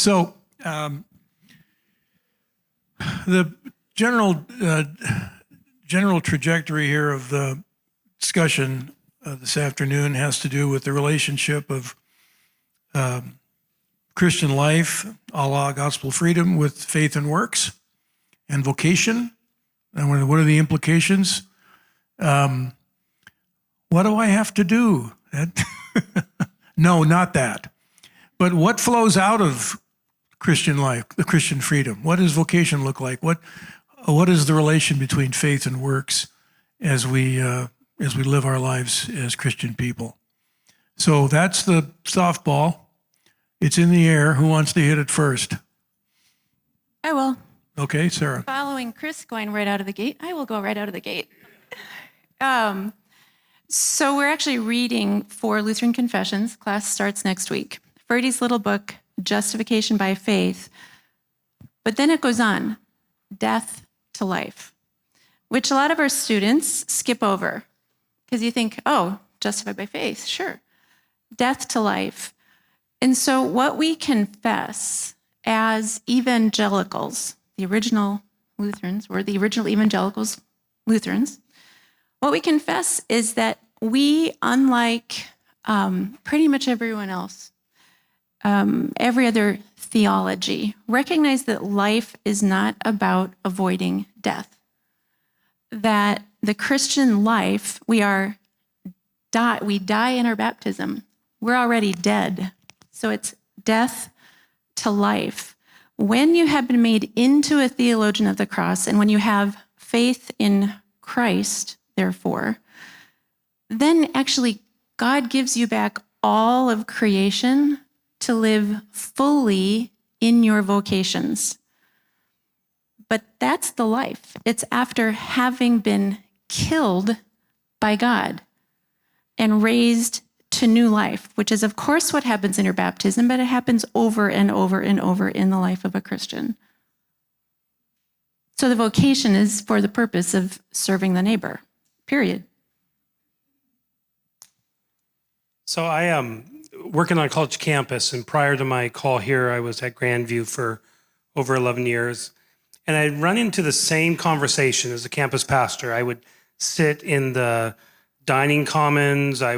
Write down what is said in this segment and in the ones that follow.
So the general trajectory here of the discussion this afternoon has to do with the relationship of Christian life, a la gospel freedom, with faith and works and vocation. And what are the implications? What do I have to do? No, not that. But what flows out of Christian life, the Christian freedom? What does vocation look like? What is the relation between faith and works as we live our lives as Christian people? So that's the softball. It's in the air. Who wants to hit it first? I will. Okay, Sarah. Following Chris going right out of the gate, I will go right out of the gate. So we're actually reading for Lutheran Confessions. Class starts next week. Ferdy's little book, Justification by Faith. But then it goes on, death to life, which a lot of our students skip over because you think, oh, justified by faith, sure. Death to life. And so what we confess as evangelicals, the original Lutherans, or the original evangelicals, Lutherans, what we confess is that we, unlike pretty much everyone else, every other theology, recognize that life is not about avoiding death. That the Christian life, we die in our baptism. We're already dead. So it's death to life. When you have been made into a theologian of the cross, and when you have faith in Christ, therefore, then actually God gives you back all of creation to live fully in your vocations. But that's the life. It's after having been killed by God and raised to new life, which is, of course, what happens in your baptism, but it happens over and over and over in the life of a Christian. So the vocation is for the purpose of serving the neighbor, period. So I am working on a college campus, and prior to my call here, I was at Grandview for over 11 years. And I'd run into the same conversation as a campus pastor. I would sit in the dining commons, I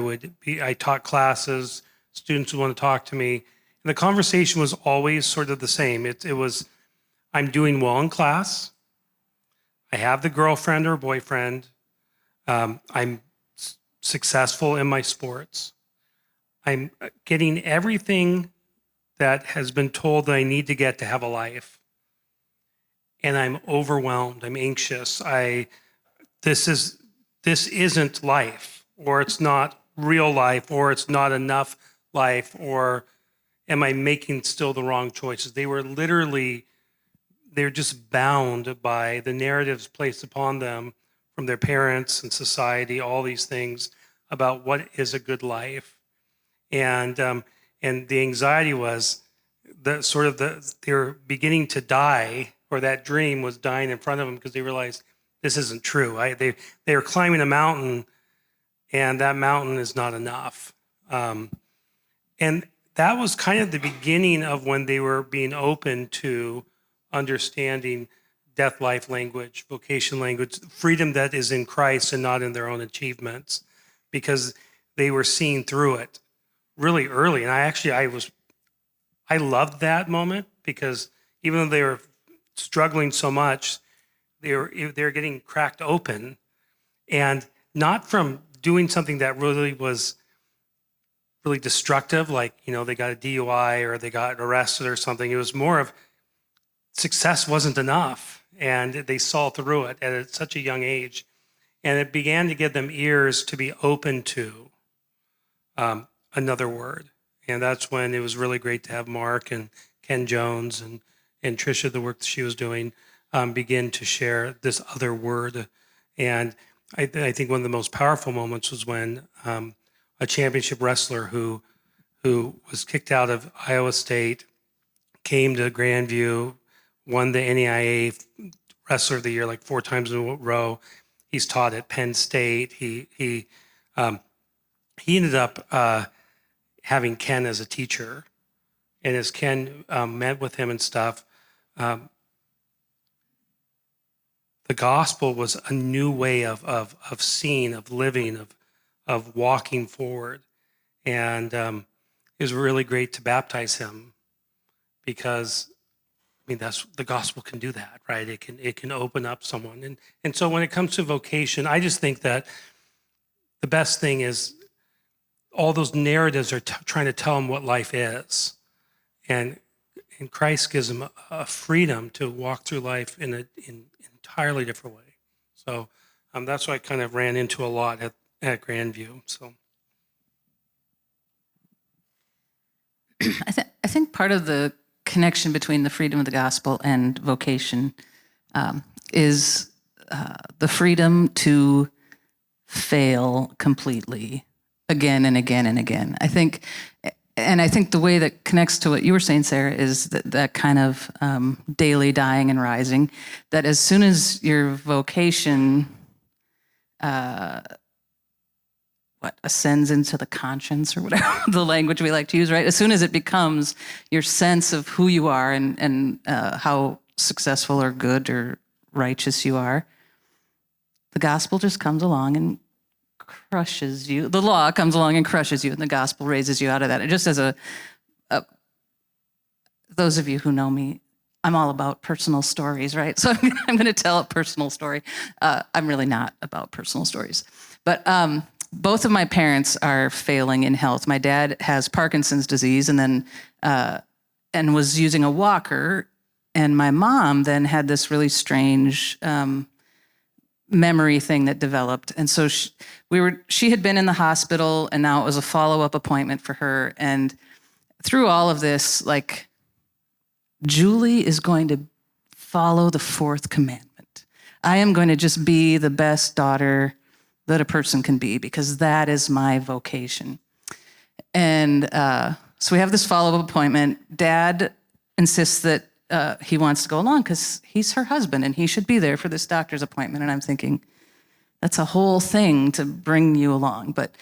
taught classes, students would want to talk to me. And the conversation was always sort of the same. It was, I'm doing well in class. I have the girlfriend or boyfriend. I'm successful in my sports. I'm getting everything that has been told that I need to get to have a life. And I'm overwhelmed. I'm anxious. This isn't life, or it's not real life, or it's not enough life, or am I making still the wrong choices? They're just bound by the narratives placed upon them from their parents and society, all these things about what is a good life. And the anxiety was they're beginning to die, or that dream was dying in front of them because they realized this isn't true. They were climbing a mountain, and that mountain is not enough. And that was kind of the beginning of when they were being open to understanding death, life language, vocation language, freedom that is in Christ and not in their own achievements, because they were seeing through it really early. And I loved that moment, because even though they were struggling so much, they were getting cracked open, and not from doing something that really was really destructive, like, they got a DUI or they got arrested or something. It was more of success wasn't enough, and they saw through it at such a young age. And it began to give them ears to be open to another word. And that's when it was really great to have Mark and Ken Jones and Tricia, the work that she was doing, begin to share this other word. And I think one of the most powerful moments was when a championship wrestler who was kicked out of Iowa State came to Grandview, won the NAIA Wrestler of the Year like 4 times in a row. He's taught at Penn State. He ended up having Ken as a teacher, And as Ken met with him and stuff, the gospel was a new way of seeing, of living, of walking forward. And it was really great to baptize him because, I mean, that's the gospel can do that, right? It can open up someone. And so when it comes to vocation, I just think that the best thing is all those narratives are trying to tell them what life is. And Christ gives them a freedom to walk through life in an entirely different way. So that's what I kind of ran into a lot at Grandview. So I think part of the connection between the freedom of the gospel and vocation is the freedom to fail completely again and again and again. I think the way that connects to what you were saying, Sarah, is that kind of daily dying and rising, that as soon as your vocation ascends into the conscience, or whatever the language we like to use, right? As soon as it becomes your sense of who you are and how successful or good or righteous you are, the gospel just comes along and crushes you. The law comes along and crushes you, and the gospel raises you out of that. And just as those of you who know me, I'm all about personal stories, right? So I'm going to tell a personal story. I'm really not about personal stories, but both of my parents are failing in health. My dad has Parkinson's disease, and then and was using a walker, and my mom then had this really strange memory thing that developed. And so she had been in the hospital, and now it was a follow-up appointment for her. And through all of this, like, Julie is going to follow the fourth commandment. I am going to just be the best daughter that a person can be, because that is my vocation. And so we have this follow-up appointment. Dad insists that he wants to go along because he's her husband and he should be there for this doctor's appointment. And I'm thinking, that's a whole thing to bring you along. But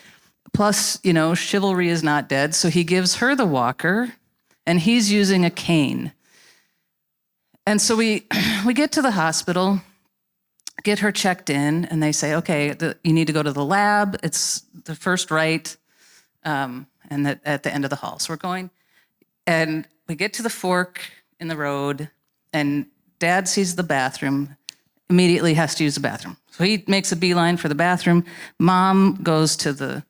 plus, chivalry is not dead. So he gives her the walker, and he's using a cane. And so we get to the hospital, get her checked in, and they say, okay, you need to go to the lab. It's the first right, and at the end of the hall. So we're going, and we get to the fork in the road, and Dad sees the bathroom, immediately has to use the bathroom. So he makes a beeline for the bathroom. Mom goes to the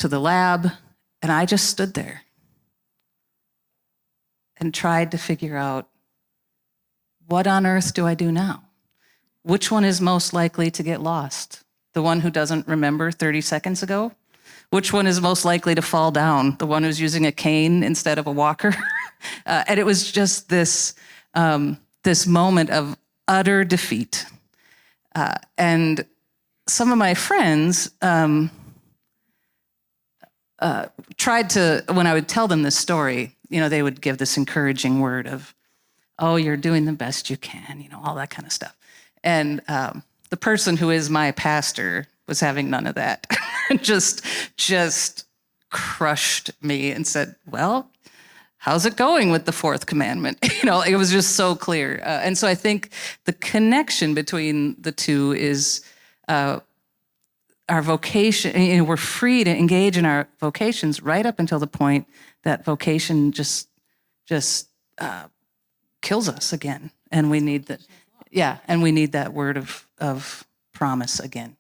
lab, and I just stood there and tried to figure out, what on earth do I do now? Which one is most likely to get lost? The one who doesn't remember 30 seconds ago? Which one is most likely to fall down? The one who's using a cane instead of a walker? And it was just this moment of utter defeat. And some of my friends tried to, when I would tell them this story, they would give this encouraging word of, oh, you're doing the best you can, all that kind of stuff. And the person who is my pastor was having none of that. just crushed me and said, well, how's it going with the fourth commandment? It was just so clear. And so I think the connection between the two is our vocation. We're free to engage in our vocations right up until the point that vocation just kills us again. And we need that. Yeah, and we need that word of promise again.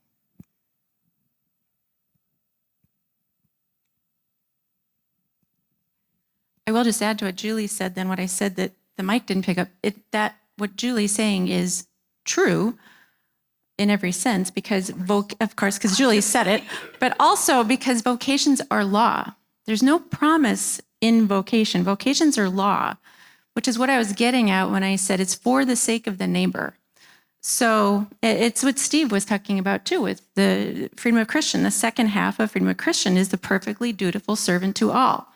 I will just add to what Julie said then, what I said that the mic didn't pick up. That what Julie's saying is true in every sense, because of course, because Julie said it, but also because vocations are law. There's no promise in vocation. Vocations are law, which is what I was getting at when I said it's for the sake of the neighbor. So it's what Steve was talking about too with the freedom of Christian. The second half of freedom of Christian is the perfectly dutiful servant to all.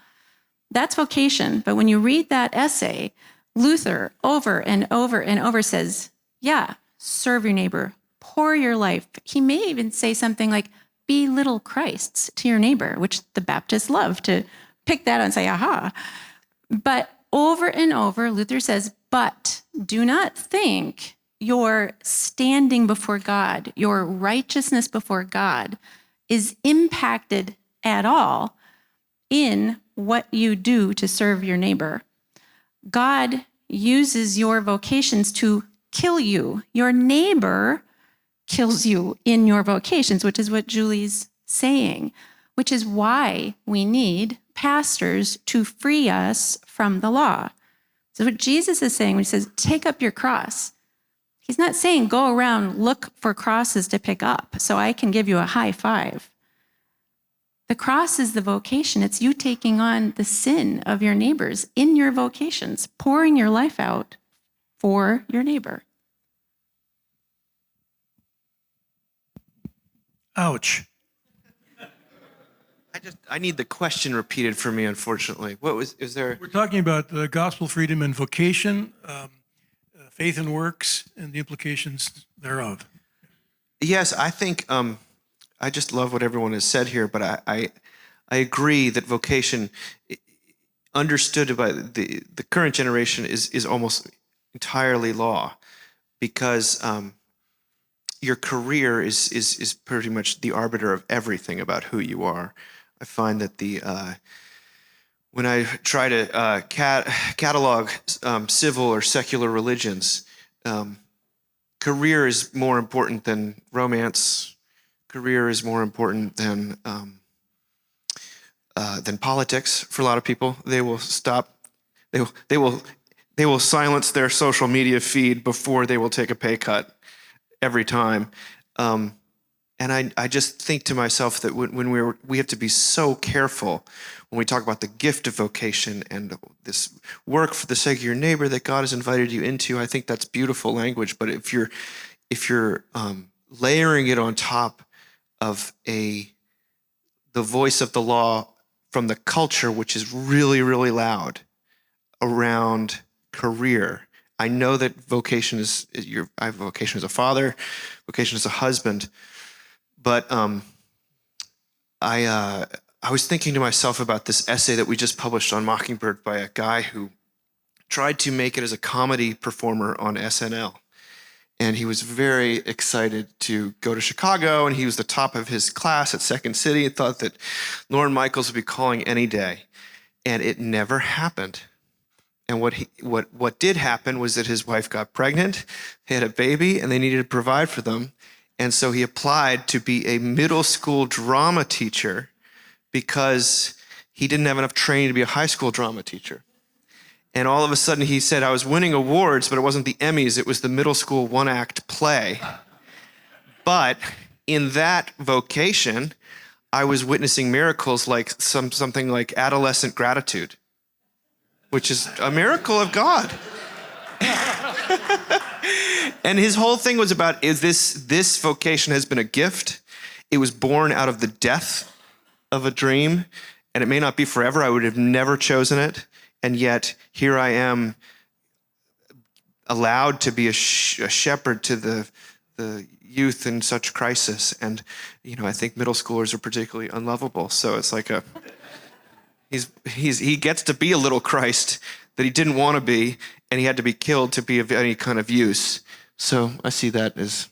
That's vocation. But when you read that essay, Luther over and over and over says, yeah, serve your neighbor, pour your life. He may even say something like, be little Christs to your neighbor, which the Baptists love to pick that and say, aha. But over and over, Luther says, but do not think your standing before God, your righteousness before God is impacted at all in what you do to serve your neighbor. God uses your vocations to kill you. Your neighbor kills you in your vocations, which is what Julie's saying, which is why we need pastors to free us from the law. So what Jesus is saying when he says, take up your cross, he's not saying go around, look for crosses to pick up so I can give you a high five. The cross is the vocation. It's you taking on the sin of your neighbors in your vocations, pouring your life out for your neighbor. Ouch. I need the question repeated for me, unfortunately. Is there? We're talking about gospel freedom and vocation, faith and works, and the implications thereof. Yes, I think I just love what everyone has said here, but I agree that vocation, understood by the current generation, is almost entirely law, because your career is pretty much the arbiter of everything about who you are. I find that when I try to catalog civil or secular religions, career is more important than romance. Career is more important than politics for a lot of people. They will stop. They will silence their social media feed before they will take a pay cut every time. And I just think to myself that when we have to be so careful when we talk about the gift of vocation and this work for the sake of your neighbor that God has invited you into. I think that's beautiful language. But if you're layering it on top of the voice of the law from the culture, which is really, really loud around career. I know that vocation I have vocation as a father, vocation as a husband, but I was thinking to myself about this essay that we just published on Mockingbird by a guy who tried to make it as a comedy performer on SNL. And he was very excited to go to Chicago, and he was the top of his class at Second City and thought that Lorne Michaels would be calling any day. And it never happened. And what did happen was that his wife got pregnant, they had a baby, and they needed to provide for them. And so he applied to be a middle school drama teacher because he didn't have enough training to be a high school drama teacher. And all of a sudden he said, I was winning awards, but it wasn't the Emmys, it was the middle school one-act play. But in that vocation, I was witnessing miracles like something like adolescent gratitude, which is a miracle of God. And his whole thing was about, this vocation has been a gift. It was born out of the death of a dream, and it may not be forever. I would have never chosen it. And yet here I am, allowed to be a shepherd to the youth in such crisis. And, I think middle schoolers are particularly unlovable. So it's like he gets to be a little Christ that he didn't want to be, and he had to be killed to be of any kind of use. So I see that as...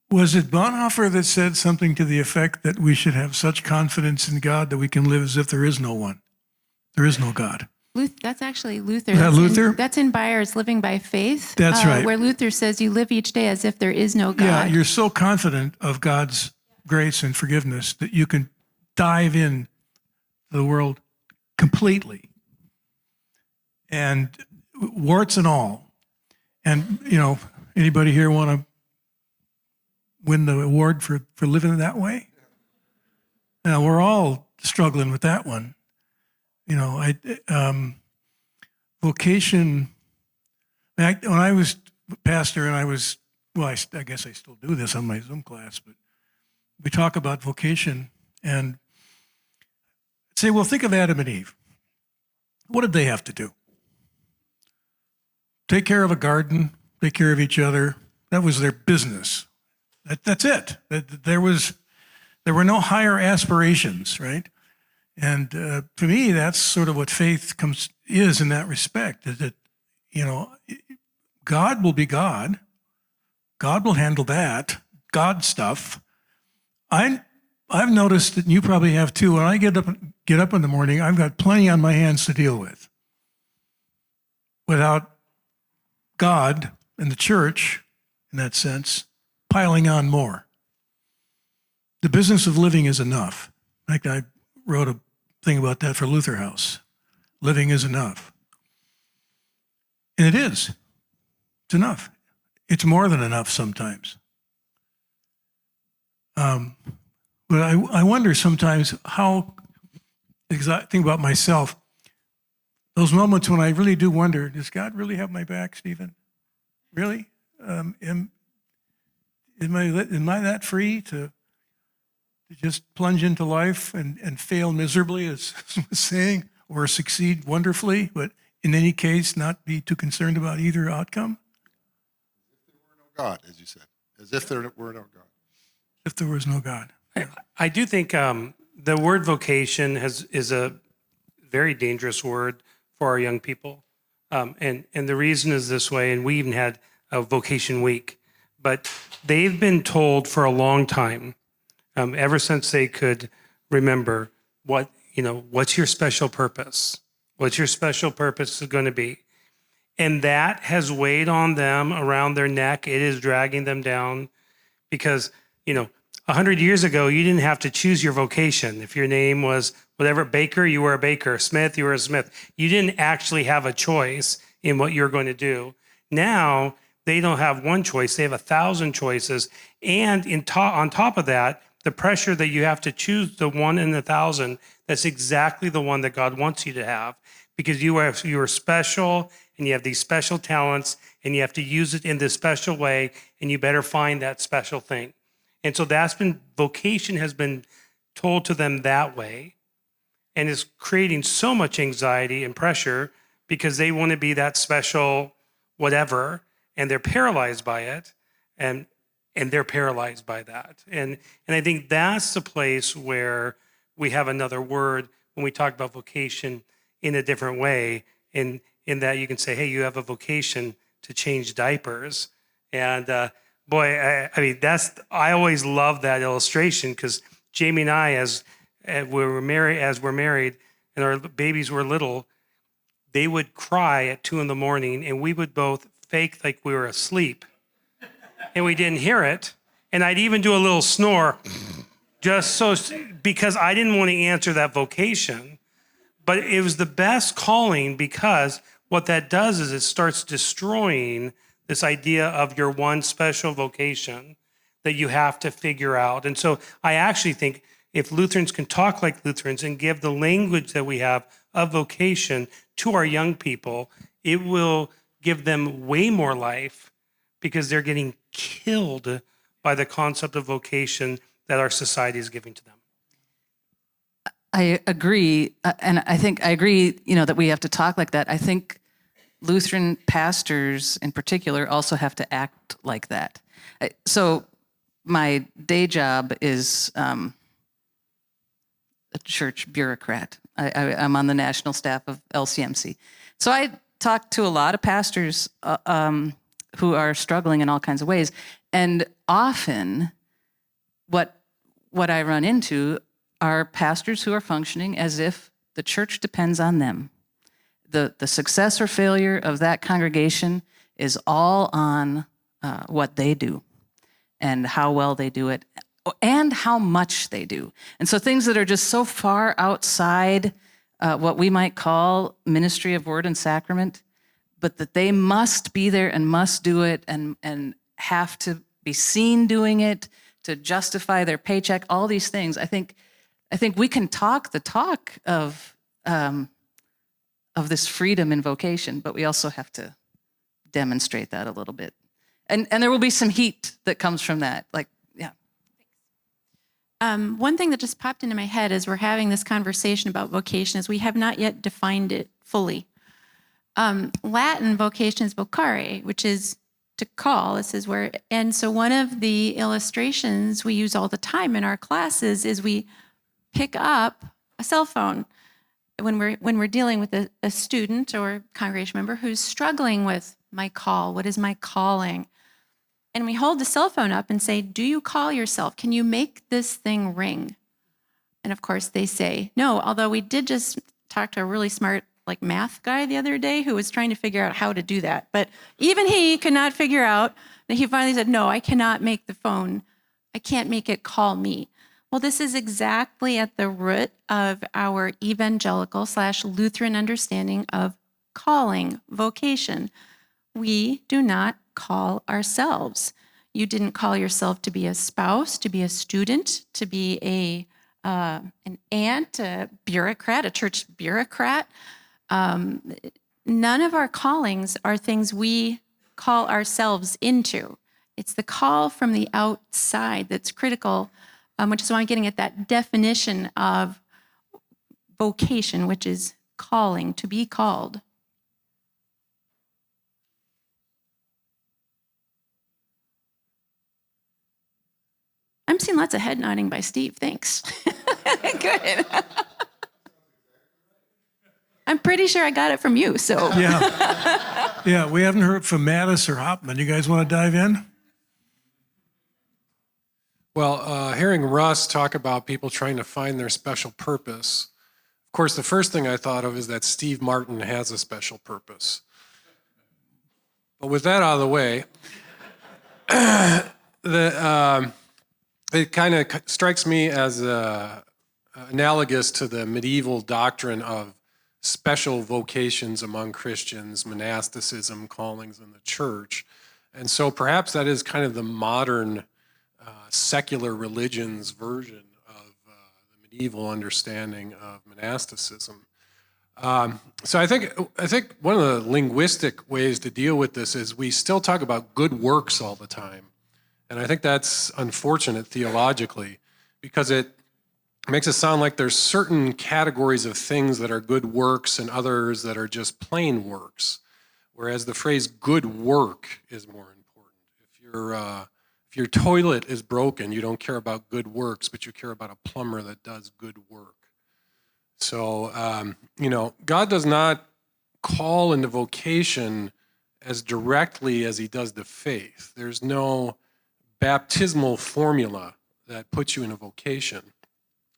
Was it Bonhoeffer that said something to the effect that we should have such confidence in God that we can live as if there is no one? There is no God. That's actually Luther. Is that Luther? That's in Byers' Living by Faith. That's right. Where Luther says you live each day as if there is no God. Yeah, you're so confident of God's grace and forgiveness that you can dive in the world completely, and warts and all. And, anybody here want to win the award for living that way? Now, we're all struggling with that one. Vocation, when I was pastor and I guess I still do this on my Zoom class, but we talk about vocation and say, well, think of Adam and Eve. What did they have to do? Take care of a garden, take care of each other. That was their business. That's it. There was There were no higher aspirations, right? And to me, that's sort of what faith is in that respect, is that, God will be God. God will handle that, God stuff. I've noticed that you probably have too. When I get up in the morning, I've got plenty on my hands to deal with. Without God and the church, in that sense, piling on more. The business of living is enough. In fact, I wrote a thing about that for Luther House. Living is enough. And it is. It's enough. It's more than enough sometimes. But I wonder sometimes how, because I think about myself, those moments when I really do wonder, does God really have my back, Stephen? Really? Am I that free to just plunge into life and fail miserably, as I was saying, or succeed wonderfully, but in any case, not be too concerned about either outcome? If there were no God, as you said, as if there were no God. If there was no God. I do think the word vocation is a very dangerous word for our young people. And the reason is this way, and we even had a vocation week, but they've been told for a long time, ever since they could remember, what's your special purpose? What's your special purpose going to be? And that has weighed on them around their neck. It is dragging them down because, 100 years ago, you didn't have to choose your vocation. If your name was whatever, Baker, you were a baker. Smith, you were a Smith. You didn't actually have a choice in what you're going to do. Now, they don't have one choice. They have 1,000 choices. And on top of that, the pressure that you have to choose the one in 1,000, that's exactly the one that God wants you to have, because you are special and you have these special talents and you have to use it in this special way, and you better find that special thing. And so vocation has been told to them that way, and is creating so much anxiety and pressure because they want to be that special whatever, and they're paralyzed by it, and they're paralyzed by that. And I think that's the place where we have another word when we talk about vocation in a different way, in that you can say, hey, you have a vocation to change diapers. And boy, I always love that illustration, because Jamie and I, as we're married and our babies were little, they would cry at 2 a.m. and we would both fake like we were asleep and we didn't hear it. And I'd even do a little snore because I didn't want to answer that vocation. But it was the best calling, because what that does is it starts destroying this idea of your one special vocation that you have to figure out. And so I actually think if Lutherans can talk like Lutherans and give the language that we have of vocation to our young people, it will give them way more life, because they're getting killed by the concept of vocation that our society is giving to them. I agree. And I think I agree, that we have to talk like that. I think Lutheran pastors in particular also have to act like that. So my day job is a church bureaucrat. I'm on the national staff of LCMC. So I talk to a lot of pastors who are struggling in all kinds of ways. And often what I run into are pastors who are functioning as if the church depends on them. The success or failure of that congregation is all on what they do and how well they do it and how much they do. And so things that are just so far outside what we might call ministry of word and sacrament, but that they must be there and must do it and have to be seen doing it to justify their paycheck, all these things. I think we can talk the talk of this freedom in vocation, but we also have to demonstrate that a little bit. And there will be some heat that comes from that. One thing that just popped into my head as we're having this conversation about vocation is we have not yet defined it fully. Latin vocation is vocare, which is to call. This is where, and so one of the illustrations we use all the time in our classes is we pick up a cell phone when we're dealing with a student or congregation member who's struggling with my call. What is my calling? And we hold the cell phone up and say, do you call yourself? Can you make this thing ring? And of course they say no, although we did just talk to a really smart math guy the other day who was trying to figure out how to do that. But even he could not figure out, that he finally said, no, I cannot make the phone, I can't make it call me. Well, this is exactly at the root of our evangelical/Lutheran understanding of calling, vocation. We do not call ourselves. You didn't call yourself to be a spouse, to be a student, to be an aunt, a bureaucrat, a church bureaucrat. None of our callings are things we call ourselves into. It's the call from the outside that's critical, which is why I'm getting at that definition of vocation, which is calling, to be called. I'm seeing lots of head nodding by Steve. Thanks. Good. I'm pretty sure I got it from you, so. Yeah, we haven't heard from Mattis or Hopman. You guys want to dive in? Well, hearing Russ talk about people trying to find their special purpose, of course, the first thing I thought of is that Steve Martin has a special purpose. But with that out of the way, it kind of strikes me as analogous to the medieval doctrine of special vocations among Christians, monasticism, callings in the church. And so perhaps that is kind of the modern secular religion's version of the medieval understanding of monasticism. So I think one of the linguistic ways to deal with this is we still talk about good works all the time. And I think that's unfortunate theologically because it makes it sound like there's certain categories of things that are good works and others that are just plain works, whereas the phrase good work is more important. If your toilet is broken, you don't care about good works, but you care about a plumber that does good work. So, God does not call into vocation as directly as he does the faith. There's no baptismal formula that puts you in a vocation.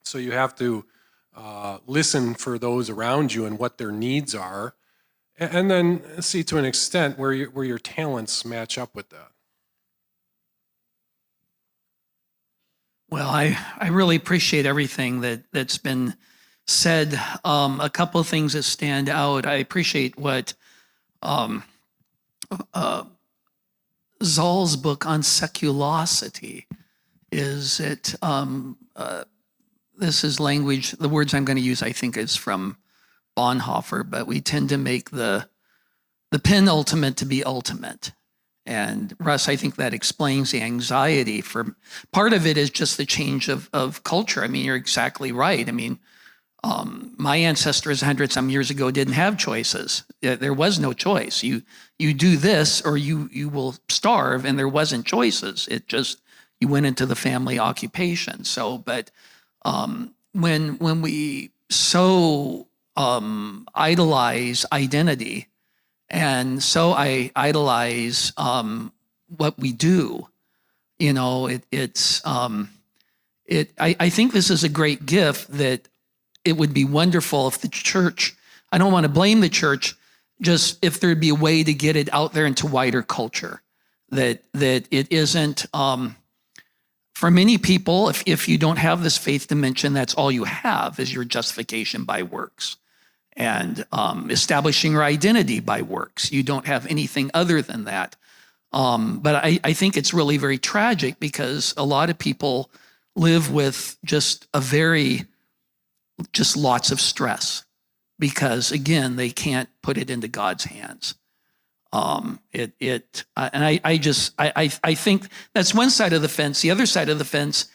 So you have to listen for those around you and what their needs are, and then see to an extent where your talents match up with that. Well, I really appreciate everything that's been said. A couple of things that stand out. I appreciate what Zoll's book on seculosity is. This is language, the words I'm going to use, I think, is from Bonhoeffer, but we tend to make the penultimate to be ultimate. And Russ, I think that explains the anxiety. For part of it is just the change of culture. I mean, you're exactly right. I mean, my ancestors 100-some years ago didn't have choices. There was no choice. You do this or you will starve, and there wasn't choices. It just, you went into the family occupation. So, but when we so idolize identity and so I idolize what we do, I think this is a great gift that it would be wonderful if the church, I don't want to blame the church, just if there'd be a way to get it out there into wider culture, that it isn't, for many people, if you don't have this faith dimension, that's all you have is your justification by works and establishing your identity by works. You don't have anything other than that. But I think it's really very tragic because a lot of people live with just lots of stress because, again, they can't put it into God's hands. I think that's one side of the fence. The other side of the fence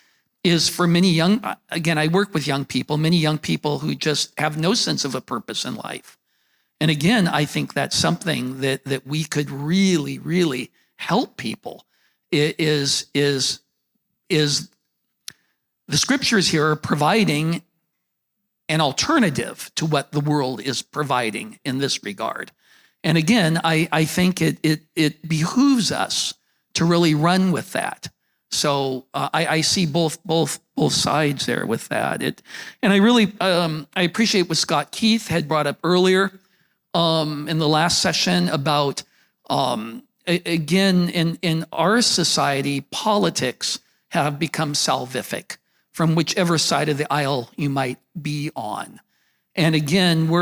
is for many again, I work with many young people who just have no sense of a purpose in life. And again, I think that's something that we could really, really help people is the scriptures here are providing an alternative to what the world is providing in this regard. And again, I think it behooves us to really run with that. So I see both sides there with that. And I really I appreciate what Scott Keith had brought up earlier in the last session about again in our society, politics have become salvific from whichever side of the aisle you might be on. And again,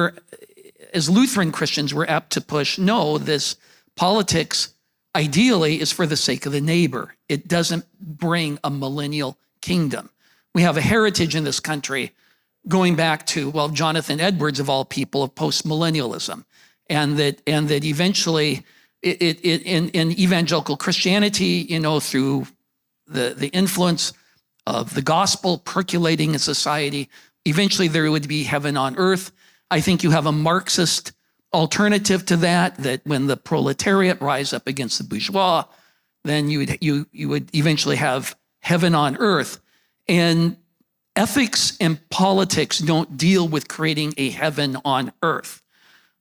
as Lutheran Christians, we're apt to push, no, this politics ideally is for the sake of the neighbor. It doesn't bring a millennial kingdom. We have a heritage in this country going back to, well, Jonathan Edwards of all people, of postmillennialism. And that eventually in evangelical Christianity, through the influence of the gospel percolating in society, eventually there would be heaven on earth. I think you have a Marxist alternative to that when the proletariat rise up against the bourgeois, then you would eventually have heaven on earth. And ethics and politics don't deal with creating a heaven on earth.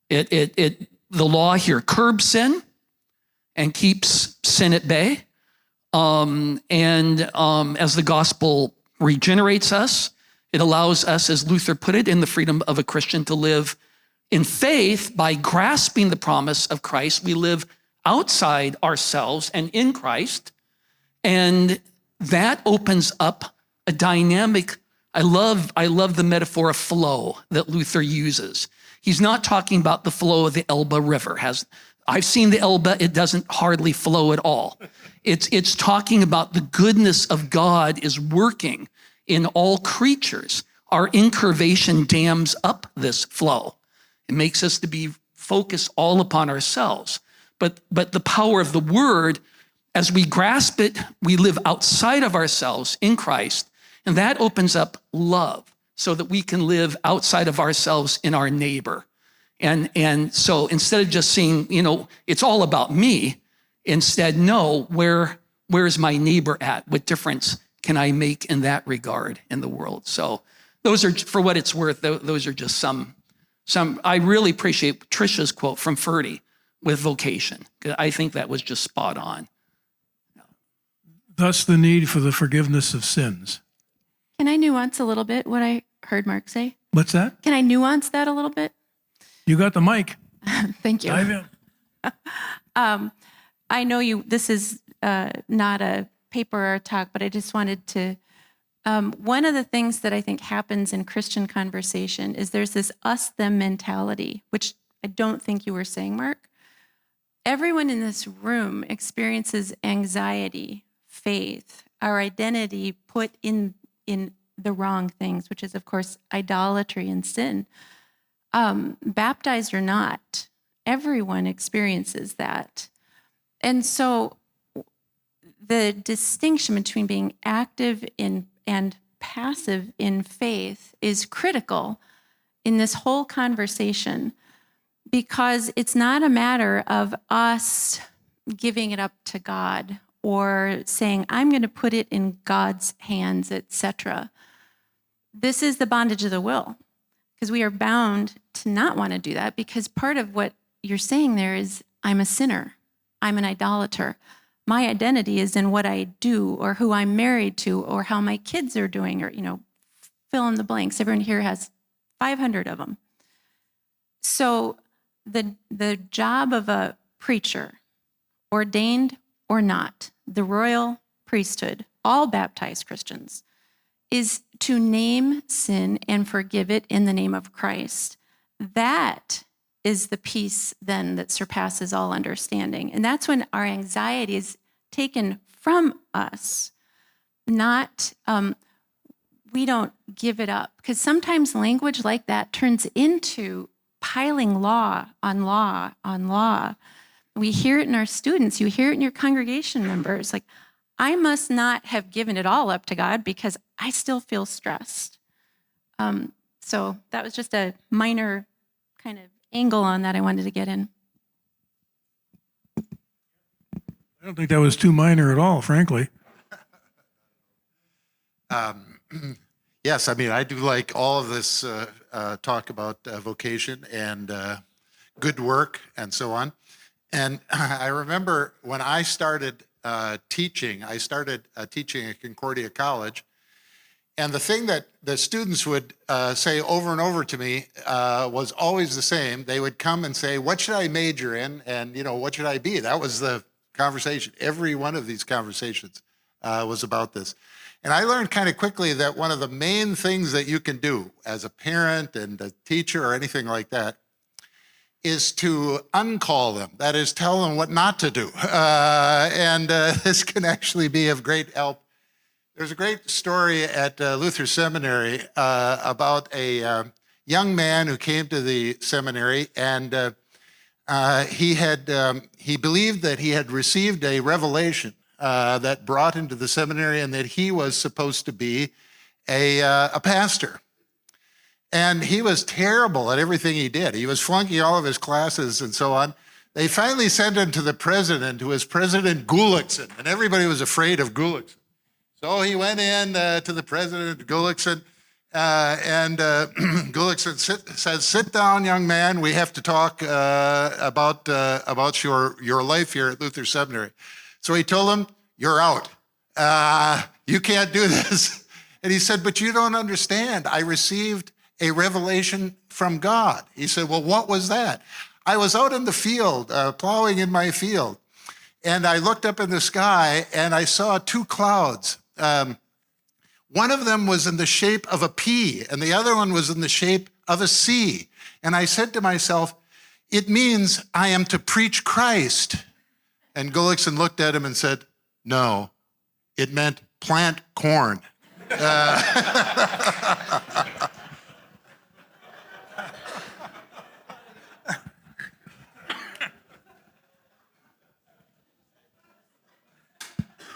The law here curbs sin and keeps sin at bay. As the gospel regenerates us, it allows us, as Luther put it, in the freedom of a Christian to live in faith by grasping the promise of Christ. We live outside ourselves and in Christ. And that opens up a dynamic. I love the metaphor of flow that Luther uses. He's not talking about the flow of the Elbe River. I've seen the Elbe, it doesn't hardly flow at all. It's talking about the goodness of God is working in all creatures. Our incurvation dams up this flow. It makes us to be focused all upon ourselves. But the power of the word, as we grasp it, we live outside of ourselves in Christ, and that opens up love so that we can live outside of ourselves in our neighbor. And so instead of just seeing, it's all about me, instead, no, where is my neighbor at? What difference can I make in that regard in the world? So those are, for what it's worth, those are just some. I really appreciate Trisha's quote from Ferdy with vocation, because I think that was just spot on. Thus the need for the forgiveness of sins. Can I nuance a little bit what I heard Mark say? What's that? Can I nuance that a little bit? You got the mic. Thank you. Dive in. I know this is not a paper or a talk, but I just wanted to, one of the things that I think happens in Christian conversation is there's this us-them mentality, which I don't think you were saying, Mark. Everyone in this room experiences anxiety, faith, our identity put in the wrong things, which is, of course, idolatry and sin. Baptized or not, everyone experiences that. And so the distinction between being active in and passive in faith is critical in this whole conversation, because it's not a matter of us giving it up to God or saying, I'm going to put it in God's hands, etc. This is the bondage of the will, because we are bound to not want to do that, because part of what you're saying there is, I'm a sinner. I'm an idolater. My identity is in what I do or who I'm married to or how my kids are doing, or, fill in the blanks. Everyone here has 500 of them. So the job of a preacher, ordained or not, the royal priesthood, all baptized Christians, is to name sin and forgive it in the name of Christ. That is the peace then that surpasses all understanding. And that's when our anxiety is taken from us, not, we don't give it up. Because sometimes language like that turns into piling law on law on law. We hear it in our students, you hear it in your congregation members, like, I must not have given it all up to God because I still feel stressed. So that was just a minor kind of angle on that I wanted to get in. I don't think that was too minor at all, frankly. Yes, I mean, I do like all of this talk about vocation and good work and so on. And I remember when I started teaching, teaching at Concordia College. And the thing that the students would say over and over to me was always the same. They would come and say, what should I major in? And, what should I be? That was the conversation. Every one of these conversations was about this. And I learned kind of quickly that one of the main things that you can do as a parent and a teacher or anything like that is to uncall them. That is, tell them what not to do. This can actually be of great help. There's a great story at Luther Seminary about a young man who came to the seminary, and he believed that he had received a revelation that brought him to the seminary, and that he was supposed to be a pastor. And he was terrible at everything he did. He was flunking all of his classes and so on. They finally sent him to the president, who was President Gullikson, and everybody was afraid of Gullikson. So he went in to the president, Gullikson, and Gullikson says, "Sit down, young man. We have to talk about your life here at Luther Seminary." So he told him, "You're out. You can't do this." And he said, "But you don't understand. I received a revelation from God." He said, "Well, what was that?" "I was out in the field, plowing in my field, and I looked up in the sky and I saw two clouds. One of them was in the shape of a P, and the other one was in the shape of a C. And I said to myself, it means I am to preach Christ." And Gullikson looked at him and said, "No, it meant plant corn."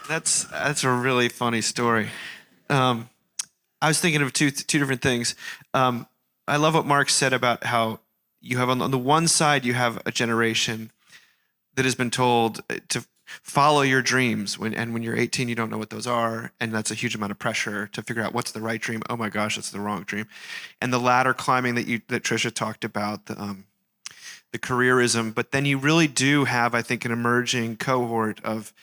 That's a really funny story. I was thinking of two different things. I love what Mark said about how you have on the one side, you have a generation that has been told to follow your dreams. When you're 18, you don't know what those are. And that's a huge amount of pressure to figure out what's the right dream. Oh my gosh, that's the wrong dream. And the ladder climbing that Tricia talked about, the careerism. But then you really do have, I think, an emerging cohort of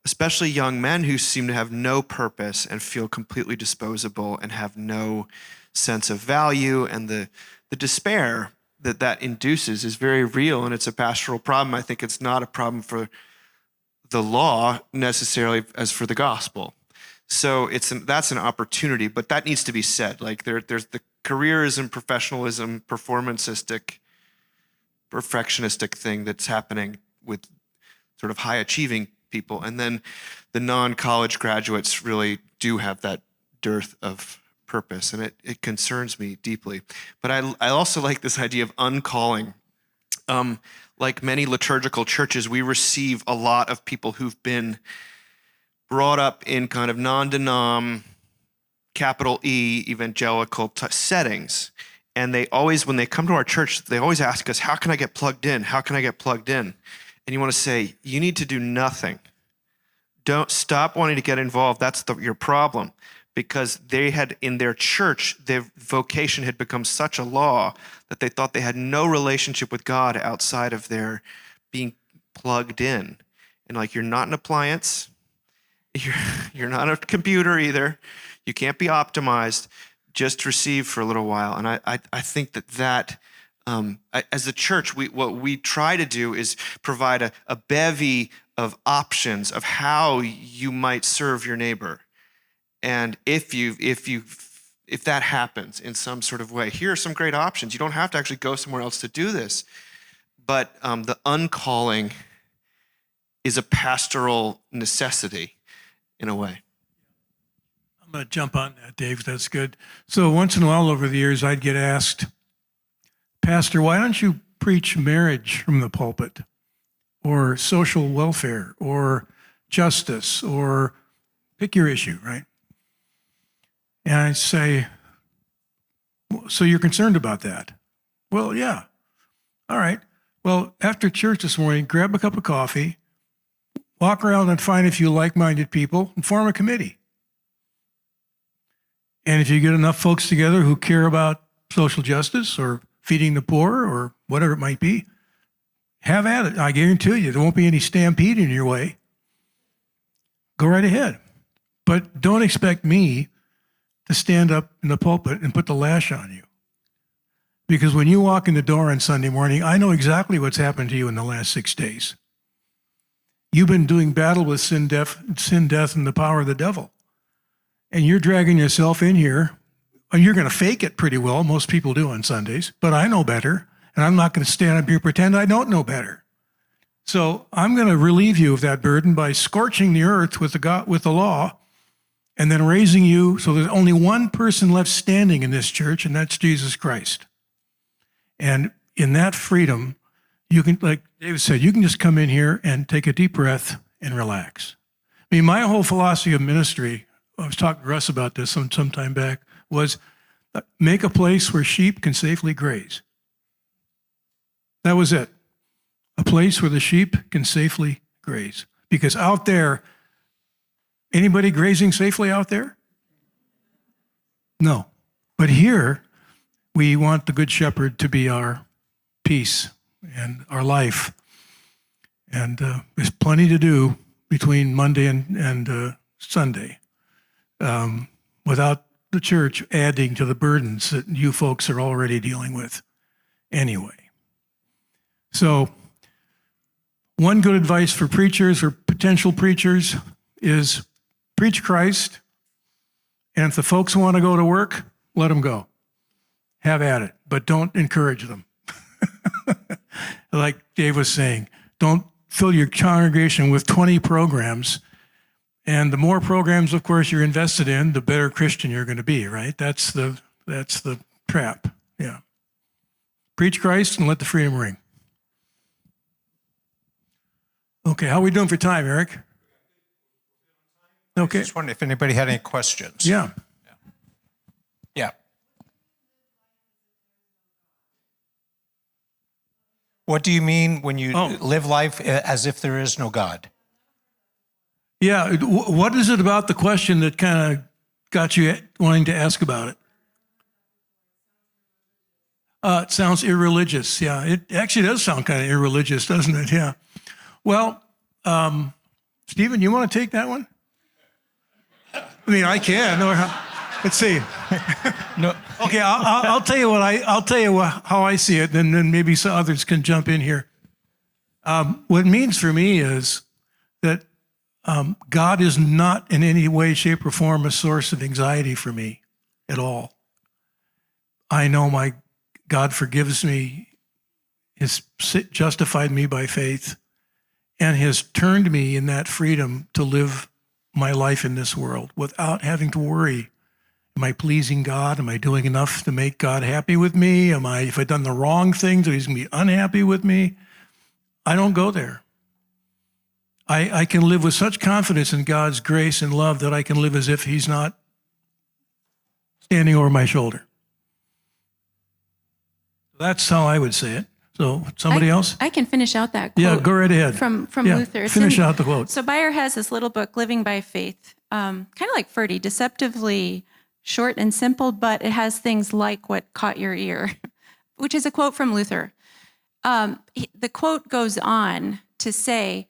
especially young men who seem to have no purpose and feel completely disposable and have no sense of value. And the despair that induces is very real, and it's a pastoral problem. I think it's not a problem for the law necessarily as for the gospel. So that's an opportunity, but that needs to be said. Like there's the careerism, professionalism, performancistic, perfectionistic thing that's happening with sort of high achieving people. And then the non-college graduates really do have that dearth of purpose, and it concerns me deeply. But I also like this idea of uncalling. Like many liturgical churches, we receive a lot of people who've been brought up in kind of non-denom, capital E, evangelical settings. And they always, when they come to our church, they always ask us, how can I get plugged in? How can I get plugged in? And you want to say, you need to do nothing. Don't stop wanting to get involved. That's your problem. Because they had, in their church, their vocation had become such a law that they thought they had no relationship with God outside of their being plugged in. And like, you're not an appliance. You're not a computer either. You can't be optimized. Just receive for a little while. And I think that as a church, what we try to do is provide a bevy of options of how you might serve your neighbor. And if that happens in some sort of way, here are some great options. You don't have to actually go somewhere else to do this. But the uncalling is a pastoral necessity in a way. I'm going to jump on that, Dave. That's good. So once in a while over the years, I'd get asked, "Pastor, why don't you preach marriage from the pulpit, or social welfare, or justice, or pick your issue," right? And I say, "So you're concerned about that?" "Well, yeah." "All right. Well, after church this morning, grab a cup of coffee. walk around and find a few like-minded people and form a committee. And if you get enough folks together who care about social justice or feeding the poor or whatever it might be, have at it. I guarantee you, there won't be any stampede in your way. Go right ahead. But don't expect me to stand up in the pulpit and put the lash on you. Because when you walk in the door on Sunday morning, I know exactly what's happened to you in the last 6 days. You've been doing battle with sin, death, and the power of the devil. And you're dragging yourself in here, and you're going to fake it pretty well. Most people do on Sundays, but I know better, and I'm not going to stand up here and pretend I don't know better. So I'm going to relieve you of that burden by scorching the earth with the law, and then raising you so there's only one person left standing in this church, and that's Jesus Christ. And in that freedom, you can, like David said, you can just come in here and take a deep breath and relax. I mean, my whole philosophy of ministry, I was talking to Russ about this some time back, was make a place where sheep can safely graze. That was it. A place where the sheep can safely graze. Because out there, anybody grazing safely out there? No. But here, we want the Good Shepherd to be our peace and our life. And there's plenty to do between Monday and Sunday without the church adding to the burdens that you folks are already dealing with anyway. So, one good advice for preachers or potential preachers is preach Christ, and if the folks want to go to work, let them go. Have at it, but don't encourage them. Like Dave was saying, don't fill your congregation with 20 programs. And the more programs, of course, you're invested in, the better Christian you're going to be, right? That's the trap. Yeah. Preach Christ and let the freedom ring. Okay, how are we doing for time, Eric? Okay. Just wondering if anybody had any questions. Yeah. Yeah. What do you mean when you live life as if there is no God? Yeah, what is it about the question that kind of got you wanting to ask about it? It sounds irreligious. Yeah, it actually does sound kind of irreligious, doesn't it? Yeah. Well, Stephen, you want to take that one? I mean, I can. Let's see. No. Okay, I'll tell you how I see it, and then maybe some others can jump in here. What it means for me is that God is not in any way, shape, or form a source of anxiety for me at all. I know my God forgives me, has justified me by faith, and has turned me in that freedom to live my life in this world without having to worry. Am I pleasing God? Am I doing enough to make God happy with me? If I've done the wrong things, so he's going to be unhappy with me? I don't go there. I can live with such confidence in God's grace and love that I can live as if he's not standing over my shoulder. That's how I would say it. So somebody else? I can finish out that quote. Yeah, go right ahead. From Yeah, Luther. It's finish out the quote. So Beyer has this little book, Living by Faith, kind of like Ferdy, deceptively short and simple, but it has things like what caught your ear, which is a quote from Luther. The quote goes on to say,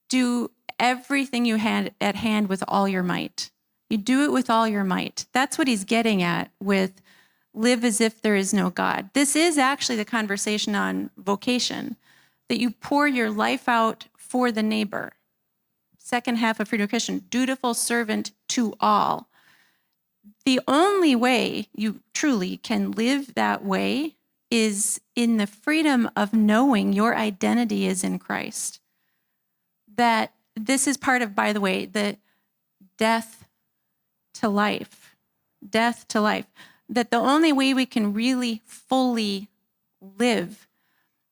do everything you had at hand with all your might. You do it with all your might. That's what he's getting at with live as if there is no God. This is actually the conversation on vocation, that you pour your life out for the neighbor. Second half of Freedom Christian, dutiful servant to all. The only way you truly can live that way is in the freedom of knowing your identity is in Christ. That this is part of, by the way, the death to life. Death to life. That the only way we can really fully live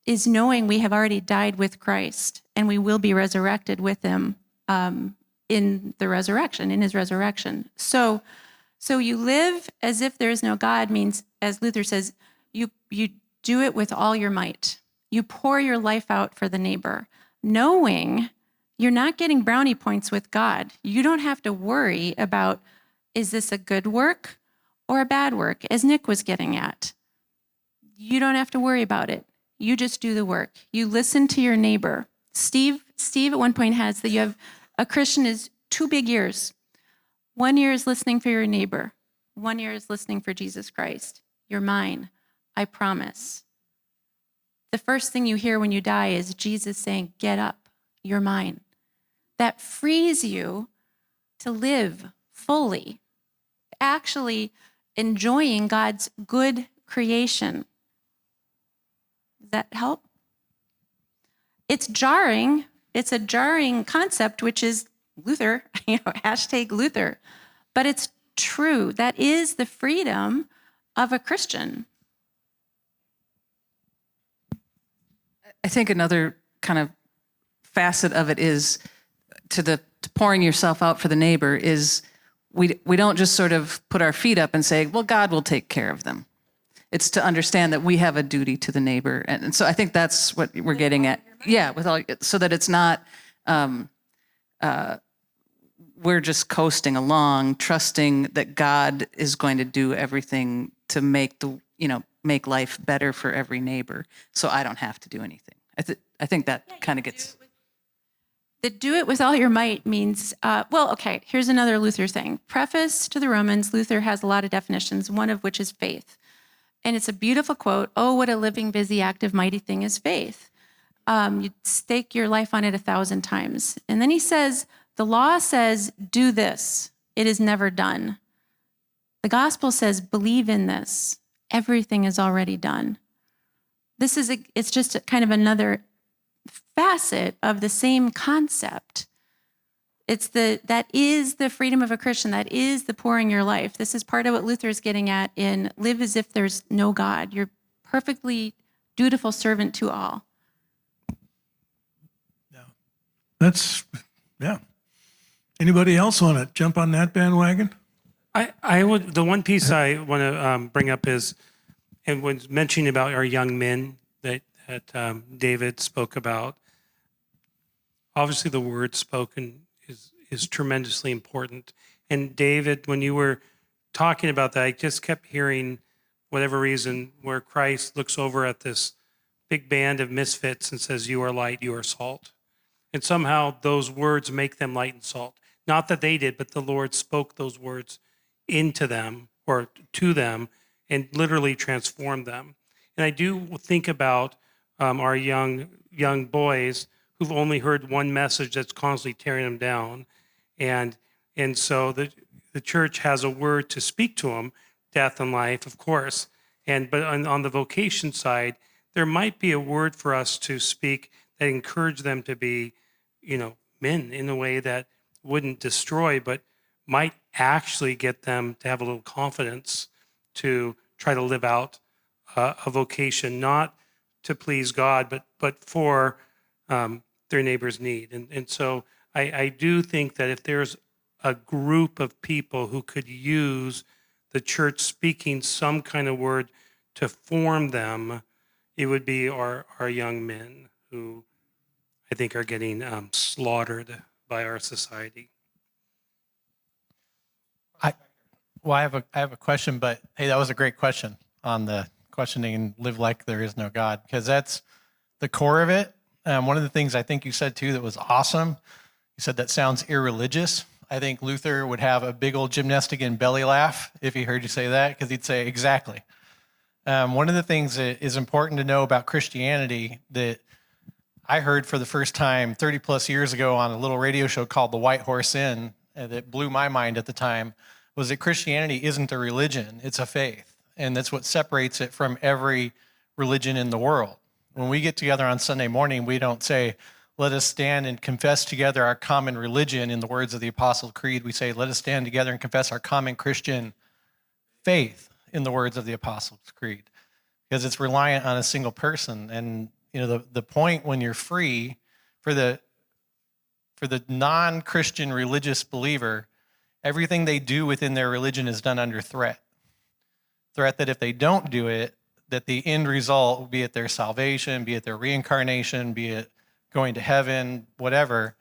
is knowing we have already died with Christ and we will be resurrected with him in the resurrection, in his resurrection. So you live as if there is no God means, as Luther says, you do it with all your might. You pour your life out for the neighbor, knowing You're not getting brownie points with God. You don't have to worry about, is this a good work or a bad work, as Nick was getting at. You don't have to worry about it. You just do the work. You listen to your neighbor. Steve at one point has that you have a Christian is 2 big ears. 1 ear is listening for your neighbor. 1 ear is listening for Jesus Christ. You're mine. I promise. The first thing you hear when you die is Jesus saying, get up. You're mine. That frees you to live fully, actually enjoying God's good creation. Does that help? It's jarring. It's a jarring concept, which is Luther, hashtag Luther. But it's true. That is the freedom of a Christian. I think another kind of facet of it is to pouring yourself out for the neighbor is we don't just sort of put our feet up and say, well, God will take care of them. It's to understand that we have a duty to the neighbor. And so I think that's what we're getting at. Yeah, so that it's not we're just coasting along, trusting that God is going to do everything to make make life better for every neighbor. So I don't have to do anything. I think that kind of gets. The do it with all your might means, okay, here's another Luther thing. Preface to the Romans, Luther has a lot of definitions, one of which is faith. And it's a beautiful quote, oh, what a living, busy, active, mighty thing is faith. You stake your life on it 1,000 times. And then he says, the law says, do this. It is never done. The gospel says, believe in this. Everything is already done. It's just kind of another facet of the same concept. That is the freedom of a Christian. That is the pouring your life. This is part of what Luther is getting at in live as if there's no God. You're perfectly dutiful servant to all. Yeah. Anybody else want to jump on that bandwagon? I would. The one piece I want to bring up is, and when mentioning about our young men that David spoke about, obviously the word spoken is tremendously important. And David, when you were talking about that, I just kept hearing, whatever reason, where Christ looks over at this big band of misfits and says, you are light, you are salt. And somehow those words make them light and salt. Not that they did, but the Lord spoke those words into them or to them and literally transformed them. And I do think about our young boys who've only heard one message that's constantly tearing them down. And so the church has a word to speak to them, death and life, of course. But on the vocation side, there might be a word for us to speak that encourage them to be, men in a way that wouldn't destroy, but might actually get them to have a little confidence to try to live out a vocation, not to please God, but for their neighbor's need. And so I do think that if there's a group of people who could use the church speaking some kind of word to form them, it would be our young men who I think are getting slaughtered by our society. I have a question, but hey, that was a great question on the questioning and live like there is no God, because that's the core of it. One of the things I think you said too that was awesome, you said that sounds irreligious. I think Luther would have a big old gymnastic and belly laugh if he heard you say that, because he'd say, exactly. One of the things that is important to know about Christianity that I heard for the first time 30 plus years ago on a little radio show called The White Horse Inn, that blew my mind at the time, was that Christianity isn't a religion, it's a faith. And that's what separates it from every religion in the world. When we get together on Sunday morning, we don't say, let us stand and confess together our common religion in the words of the Apostles' Creed. We say, let us stand together and confess our common Christian faith in the words of the Apostles' Creed, because it's reliant on a single person. And the point when you're free, for the non-Christian religious believer, everything they do within their religion is done under threat. Threat that if they don't do it, that the end result, be it their salvation, be it their reincarnation, be it going to heaven, whatever,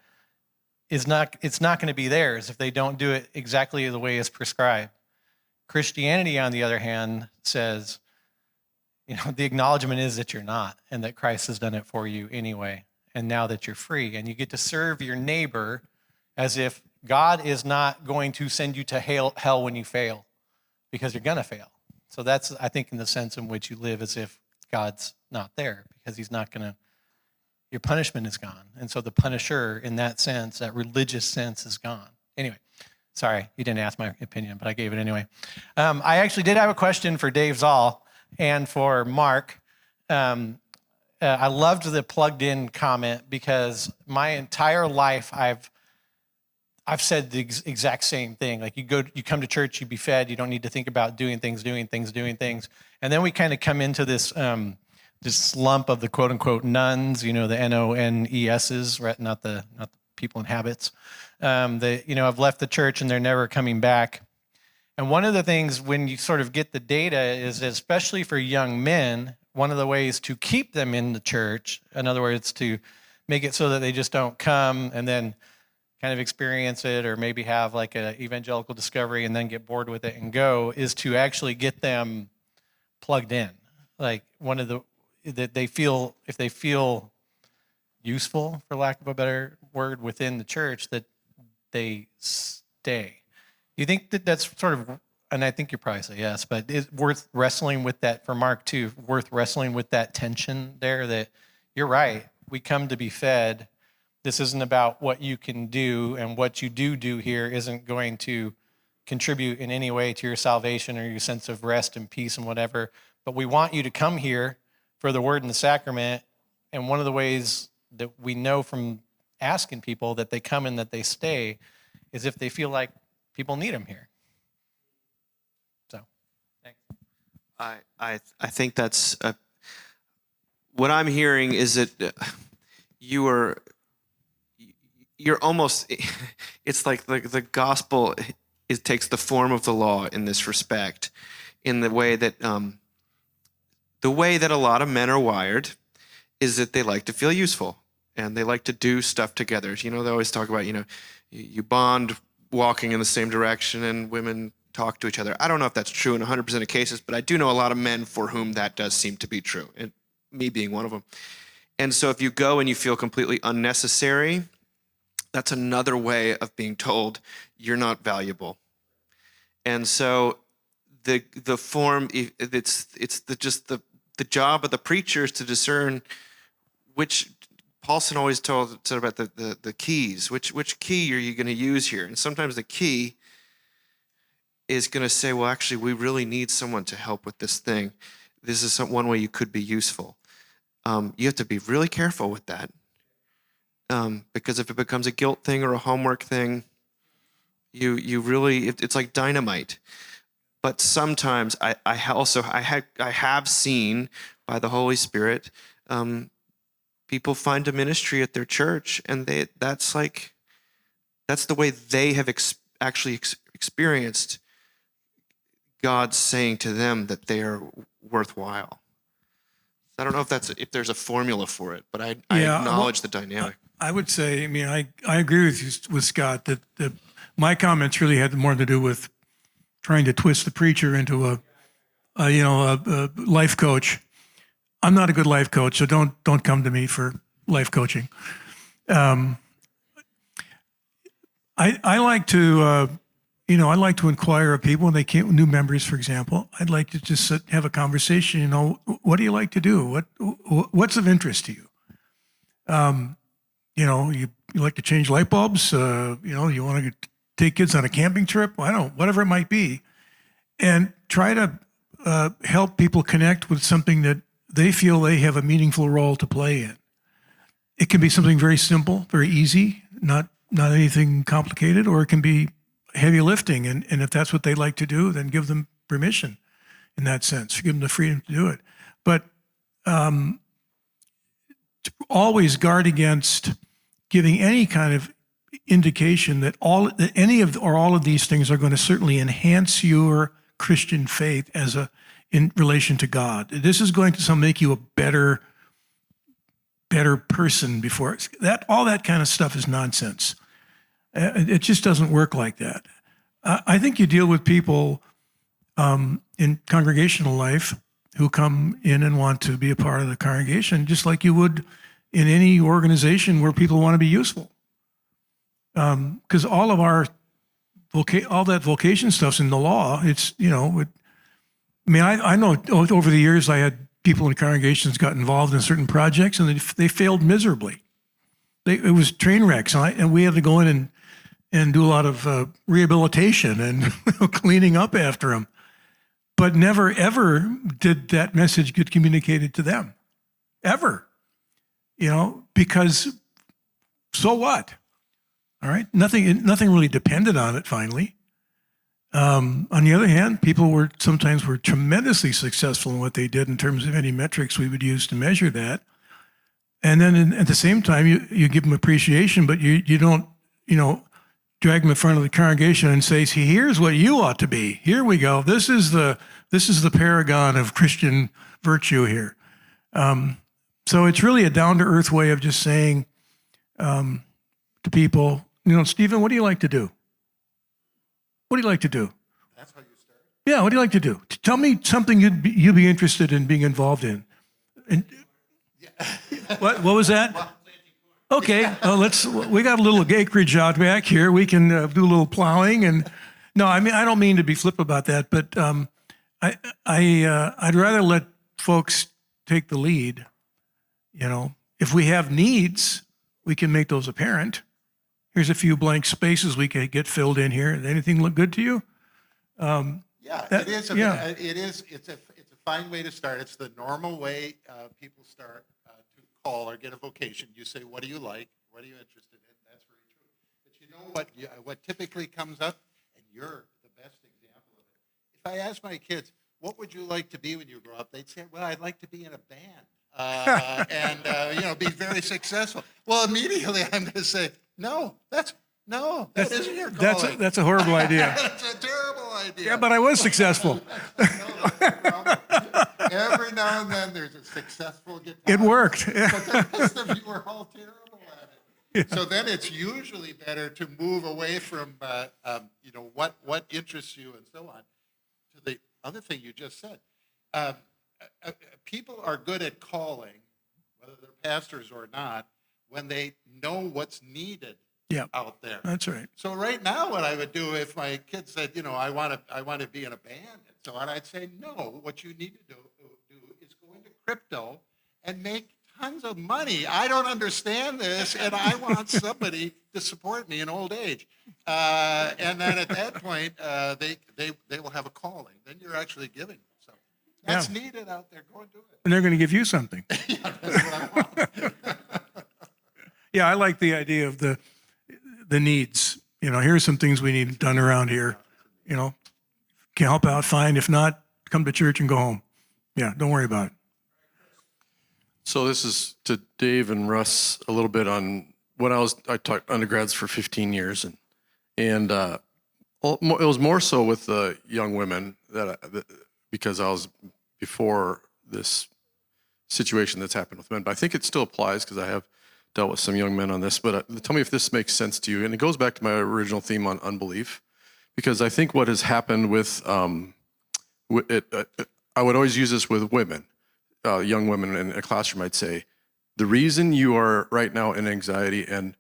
it's not going to be theirs if they don't do it exactly the way it's prescribed. Christianity, on the other hand, says, the acknowledgement is that you're not, and that Christ has done it for you anyway. And now that you're free, and you get to serve your neighbor as if God is not going to send you to hell when you fail, because you're going to fail. So that's, I think, in the sense in which you live as if God's not there, because he's not going to, your punishment is gone. And so the punisher, in that sense, that religious sense, is gone. Anyway, sorry, you didn't ask my opinion, but I gave it anyway. I actually did have a question for Dave Zoll and for Mark. I loved the plugged in comment, because my entire life I've said the exact same thing. Like, you come to church, you be fed, you don't need to think about doing things. And then we kind of come into this slump of the quote unquote nuns, the NONESs, right? Not the people in habits. They, have left the church and they're never coming back. And one of the things, when you sort of get the data, is that especially for young men, one of the ways to keep them in the church, in other words, to make it so that they just don't come and then kind of experience it, or maybe have like an evangelical discovery and then get bored with it and go, is to actually get them plugged in. Like, that they feel, if they feel useful, for lack of a better word, within the church, that they stay. Do you think that that's sort of, and I think you probably say yes, but it's worth wrestling with that, for Mark too, worth wrestling with that tension there, that you're right, we come to be fed. This isn't about what you can do, and what you do here isn't going to contribute in any way to your salvation or your sense of rest and peace and whatever. But we want you to come here for the word and the sacrament. And one of the ways that we know from asking people that they come and that they stay is if they feel like people need them here. So, thanks. I think that's what I'm hearing is that you're almost, it's like the gospel, it takes the form of the law in this respect, in the way that a lot of men are wired is that they like to feel useful and they like to do stuff together. They always talk about, you bond walking in the same direction, and women talk to each other. I don't know if that's true in 100% of cases, but I do know a lot of men for whom that does seem to be true, and me being one of them. And so if you go and you feel completely unnecessary, that's another way of being told you're not valuable. And so the form, it's the job of the preacher is to discern which, Paulson always said about the keys, which key are you going to use here? And sometimes the key is going to say, well, actually, we really need someone to help with this thing. This is one way you could be useful. You have to be really careful with that. Because if it becomes a guilt thing or a homework thing, you really, it's like dynamite. But sometimes I have seen by the Holy Spirit, people find a ministry at their church, and that's the way they have actually experienced God saying to them that they are worthwhile. I don't know if there's a formula for it, but I acknowledge the dynamic. I would say, I agree with Scott that my comments really had more to do with trying to twist the preacher into a life coach. I'm not a good life coach, so don't come to me for life coaching. I like to I like to inquire of people when they came, new members, for example. I'd like to just have a conversation. What do you like to do? What's of interest to you? You like to change light bulbs. You want to take kids on a camping trip. Whatever it might be, and try to help people connect with something that they feel they have a meaningful role to play in. It can be something very simple, very easy, not anything complicated, or it can be heavy lifting. And if that's what they like to do, then give them permission in that sense. Give them the freedom to do it. But to always guard against giving any kind of indication that any of or all of these things are going to certainly enhance your Christian faith in relation to God. This is going to make you a better person before that. All that kind of stuff is nonsense. It just doesn't work like that. I think you deal with people in congregational life who come in and want to be a part of the congregation, just like you would in any organization where people want to be useful. Because all of our all that vocation stuff's in the law. It's, I know over the years I had people in congregations got involved in certain projects and they failed miserably. It was train wrecks, and we had to go in and do a lot of rehabilitation and cleaning up after them. But never, ever did that message get communicated to them. Ever. Because so what? All right? Nothing really depended on it finally. On the other hand, people sometimes were tremendously successful in what they did in terms of any metrics we would use to measure that. And then at the same time, you give them appreciation, but you don't, drag them in front of the congregation and say, see, here's what you ought to be. Here we go. This is the paragon of Christian virtue here. So it's really a down-to-earth way of just saying to people, Stephen, what do you like to do? What do you like to do? That's how you start. Yeah, what do you like to do? Tell me something you'd be interested in being involved in. And, what was that? Okay, we got a little acreage out back here. We can do a little plowing. And no, I don't mean to be flip about that, but I'd rather let folks take the lead. If we have needs, we can make those apparent. Here's a few blank spaces we can get filled in here. Anything look good to you? It is. It is. It's a fine way to start. It's the normal way people start to call or get a vocation. You say, "What do you like? What are you interested in?" That's very true. But you know what typically comes up, and you're the best example of it. If I ask my kids, "What would you like to be when you grow up?" They'd say, "Well, I'd like to be in a band and be very successful." Well, immediately I'm going to say, "No, that isn't your calling." That's a horrible idea. That's a terrible idea. Yeah, but I was successful. Every now and then there's a successful guitar. It worked. But the rest of you are all terrible at it. Yeah. So then it's usually better to move away from what interests you and so on to the other thing you just said. People are good at calling, whether they're pastors or not, when they know what's needed out there. That's right. So right now, what I would do if my kid said, I want to be in a band and so on, I'd say, no, what you need to do is go into crypto and make tons of money. I don't understand this, and I want somebody to support me in old age. And then at that point, they will have a calling. Then you're actually giving them something. That's needed out there. Go and do it. And they're going to give you something. Yeah, that's what I want. Yeah, I like the idea of the needs. Here's some things we need done around here. Can help out, fine. If not, come to church and go home. Yeah, don't worry about it. So this is to Dave and Russ a little bit on when I taught undergrads for 15 years, and it was more so with the young women because I was before this situation that's happened with men. But I think it still applies because I have dealt with some young men on this. But tell me if this makes sense to you. And it goes back to my original theme on unbelief, because I think what has happened with I would always use this with women. Young women in a classroom, I'd say, the reason you are right now in anxiety and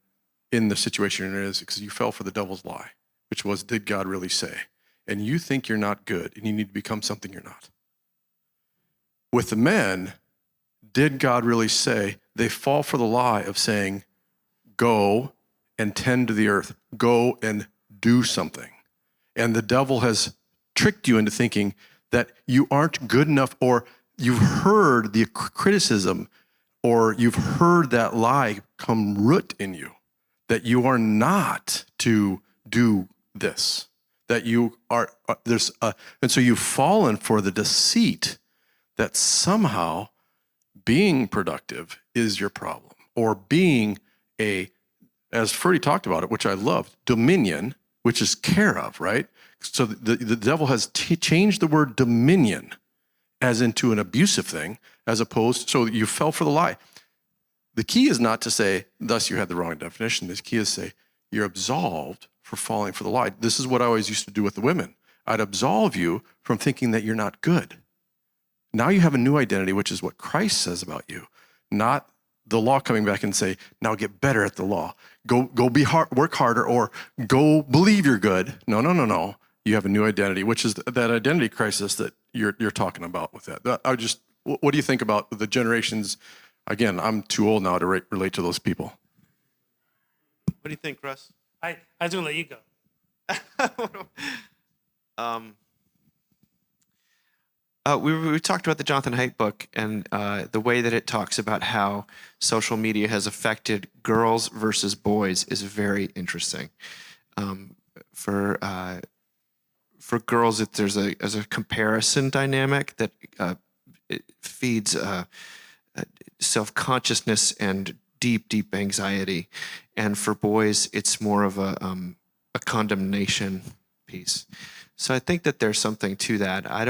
in the situation you're in is because you fell for the devil's lie, which was, did God really say? And you think you're not good and you need to become something you're not. With the men, did God really say? They fall for the lie of saying, go and tend to the earth, go and do something. And the devil has tricked you into thinking that you aren't good enough, or you've heard the criticism, or you've heard that lie come root in you, that you are not to do this, that you are, and so you've fallen for the deceit that somehow being productive is your problem, or being as Ferdy talked about it, which I loved, dominion, which is care of, right? So the devil has changed the word dominion as into an abusive thing, as opposed, so you fell for the lie. The key is not to say, thus you had the wrong definition. The key is to say, you're absolved for falling for the lie. This is what I always used to do with the women. I'd absolve you from thinking that you're not good. Now you have a new identity, which is what Christ says about you, not the law coming back and say, now get better at the law. Go be hard, work harder, or go believe you're good. No. You have a new identity, which is that identity crisis that you're talking about with that. What do you think about the generations? Again, I'm too old now to relate to those people. What do you think, Russ? I was going to let you go. We talked about the Jonathan Haidt book and the way that it talks about how social media has affected girls versus boys is very interesting. For girls, there's a comparison dynamic that it feeds self-consciousness and deep anxiety, and for boys, it's more of a condemnation piece. So I think that there's something to that. I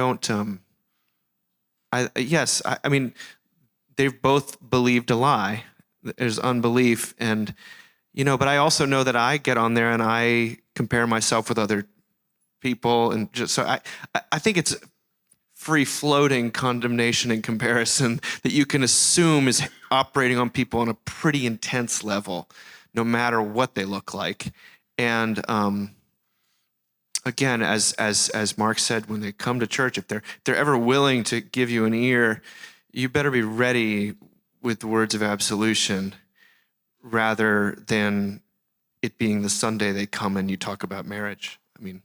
mean, they've both believed a lie. There's unbelief, and but I also know that I get on there and I compare myself with other people, and just so I think it's free-floating condemnation and comparison that you can assume is operating on people on a pretty intense level, no matter what they look like. And again, as Mark said, when they come to church, if they're ever willing to give you an ear, you better be ready with words of absolution, rather than it being the Sunday they come and you talk about marriage. I mean,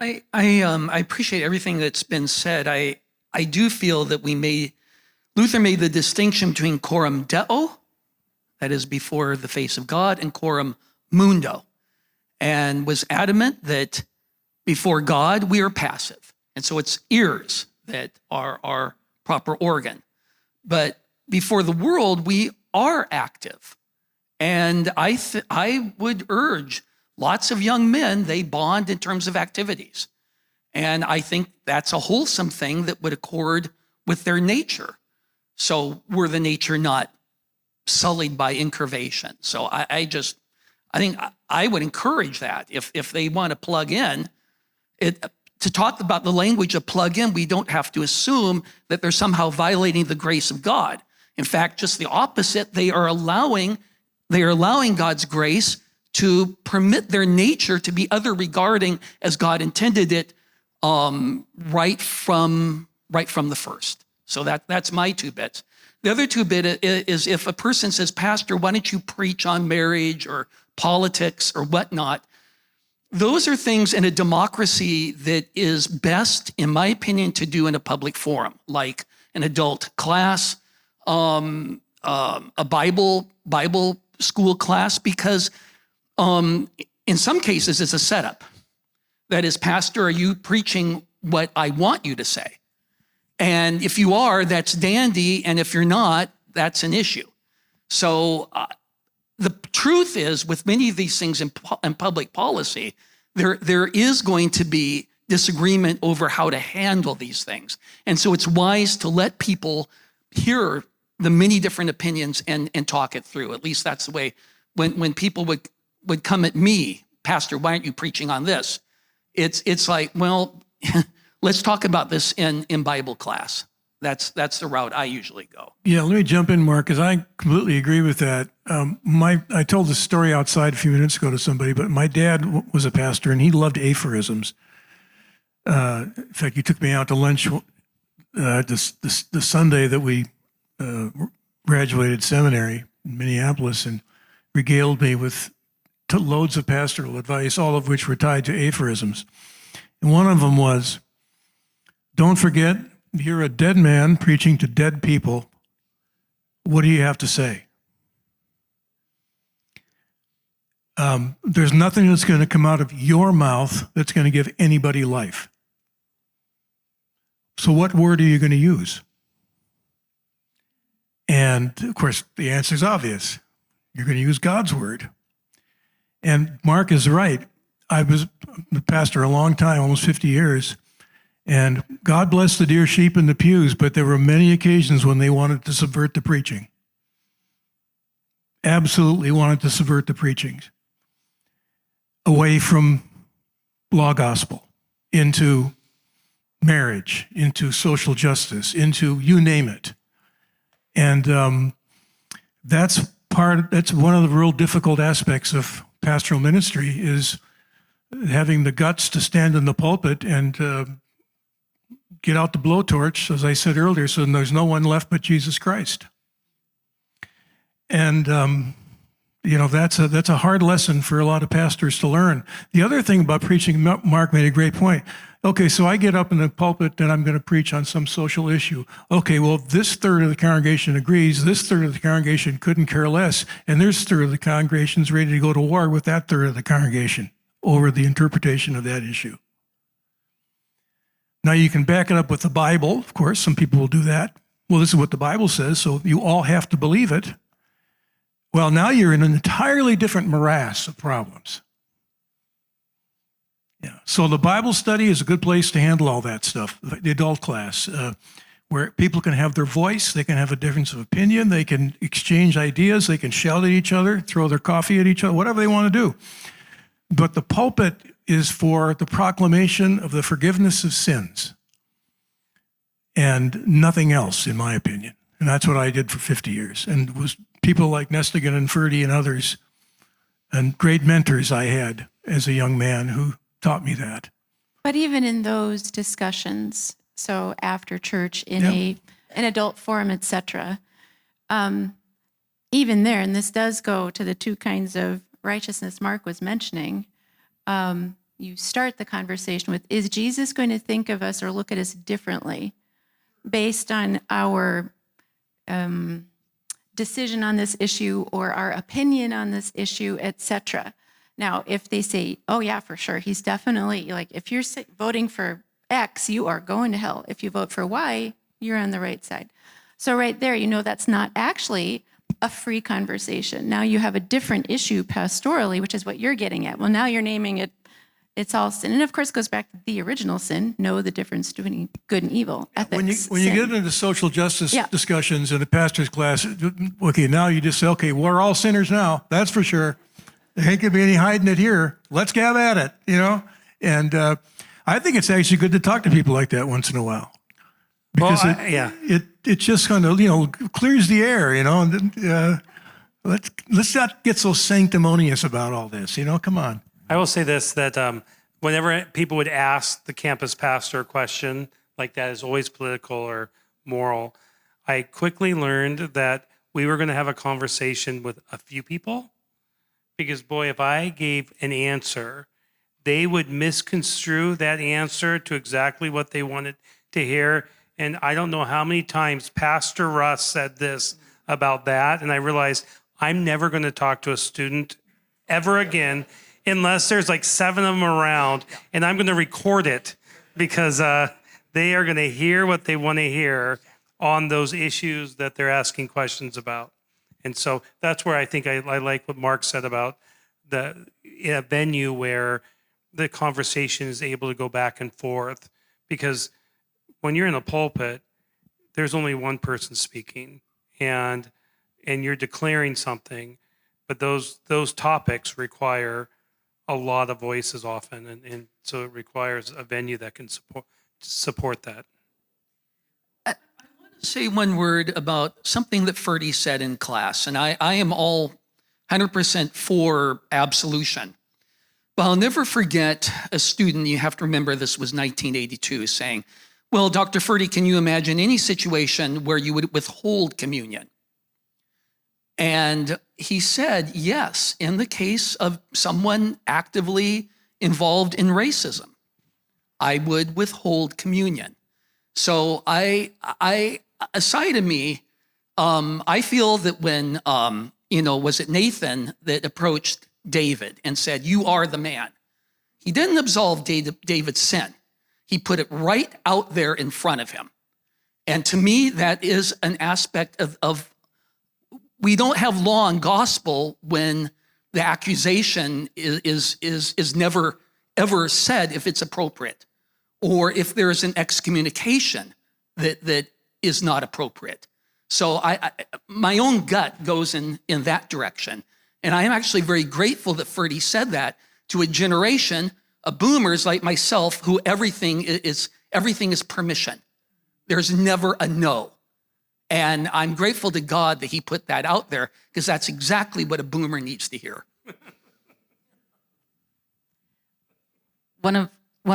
I appreciate everything that's been said. I do feel that Luther made the distinction between coram Deo, that is before the face of God, and coram mundo, and was adamant that before God we are passive, and so it's ears that are our proper organ, but before the world we are active. And I would urge lots of young men, they bond in terms of activities. And I think that's a wholesome thing that would accord with their nature. So were the nature not sullied by incurvation? So I think I would encourage that. If they want to plug in, to talk about the language of plug in, we don't have to assume that they're somehow violating the grace of God. In fact, just the opposite, they are allowing God's grace to permit their nature to be other regarding as God intended it right from the first. So that's my 2 bits. The other 2 bit is if a person says, Pastor, why don't you preach on marriage or politics or whatnot? Those are things in a democracy that is best, in my opinion, to do in a public forum, like an adult class, a Bible school class, because in some cases it's a setup. That is, Pastor, are you preaching what I want you to say? And if you are, that's dandy, and if you're not, that's an issue. So the truth is, with many of these things in public policy, there is going to be disagreement over how to handle these things. And so it's wise to let people hear the many different opinions and talk it through. At least that's the way when people would come at me, Pastor, why aren't you preaching on this? It's like, well, let's talk about this in Bible class. That's the route I usually go. Yeah, let me jump in, Mark, because I completely agree with that. I told this story outside a few minutes ago to somebody, but my dad was a pastor and he loved aphorisms. In fact, he took me out to lunch the Sunday that we graduated seminary in Minneapolis and regaled me with loads of pastoral advice, all of which were tied to aphorisms. And one of them was, don't forget, you're a dead man preaching to dead people. What do you have to say? There's nothing that's going to come out of your mouth that's going to give anybody life. So what word are you going to use? And of course, the answer is obvious. You're going to use God's word. And Mark is right. I was a pastor a long time, almost 50 years. And God bless the dear sheep in the pews, but there were many occasions when they wanted to subvert the preaching. Absolutely wanted to subvert the preaching. away from law gospel into marriage, into social justice, into you name it. And that's one of the real difficult aspects of pastoral ministry, is having the guts to stand in the pulpit and get out the blowtorch, as I said earlier, so there's no one left but Jesus Christ. And that's a hard lesson for a lot of pastors to learn. The other thing about preaching, Mark made a great point. Okay, so I get up in the pulpit and I'm going to preach on some social issue. Okay, well, this third of the congregation agrees, this third of the congregation couldn't care less, and this third of the congregation's ready to go to war with that third of the congregation over the interpretation of that issue. Now, you can back it up with the Bible. Of course, some people will do that. Well, this is what the Bible says, so you all have to believe it. Well, now you're in an entirely different morass of problems. Yeah. So the Bible study is a good place to handle all that stuff, the adult class, where people can have their voice, they can have a difference of opinion, they can exchange ideas, they can shout at each other, throw their coffee at each other, whatever they want to do. But the pulpit is for the proclamation of the forgiveness of sins and nothing else, in my opinion. And that's what I did for 50 years. And it was people like Nestigan and Ferdy and others, and great mentors I had as a young man who taught me that. But even in those discussions, so after church in an adult forum, etc., even there, and this does go to the two kinds of righteousness Mark was mentioning, you start the conversation with, is Jesus going to think of us or look at us differently based on our decision on this issue or our opinion on this issue, etc.? Now, if they say, oh yeah, for sure, he's definitely, like, if you're voting for X, you are going to hell. If you vote for Y, you're on the right side. So right there, that's not actually a free conversation. Now you have a different issue pastorally, which is what you're getting at. Well, now you're naming it, it's all sin. And of course, it goes back to the original sin, know the difference between good and evil, ethics. When you get into social justice discussions in the pastor's class, okay, now you just say, okay, we're all sinners now, that's for sure. There ain't gonna be any hiding it here. Let's have at it, And I think it's actually good to talk to people like that once in a while. Because it just kind of, clears the air, and let's not get so sanctimonious about all this, come on. I will say this, that whenever people would ask the campus pastor a question like that is always political or moral, I quickly learned that we were going to have a conversation with a few people, because boy, if I gave an answer, they would misconstrue that answer to exactly what they wanted to hear. And I don't know how many times Pastor Russ said this about that, and I realized I'm never going to talk to a student ever again unless there's like 7 of them around, and I'm going to record it, because they are going to hear what they want to hear on those issues that they're asking questions about. And so that's where I think I like what Mark said about a venue where the conversation is able to go back and forth, because when you're in a pulpit, there's only one person speaking, and you're declaring something, but those topics require a lot of voices often, and so it requires a venue that can support that. I want to say one word about something that Ferdy said in class, and I am all 100% for absolution. But I'll never forget a student, you have to remember this was 1982, saying, well, Dr. Ferdy, can you imagine any situation where you would withhold communion? And he said, yes, in the case of someone actively involved in racism, I would withhold communion. So aside of me, I feel that when, was it Nathan that approached David and said, you are the man? He didn't absolve David's sin. He put it right out there in front of him. And to me, that is an aspect of we don't have law and gospel when the accusation is never ever said if it's appropriate, or if there is an excommunication that is not appropriate. So my own gut goes in that direction. And I am actually very grateful that Ferdy said that, to a generation of boomers like myself who everything is permission. There's never a no. And I'm grateful to God that he put that out there, because that's exactly what a boomer needs to hear. One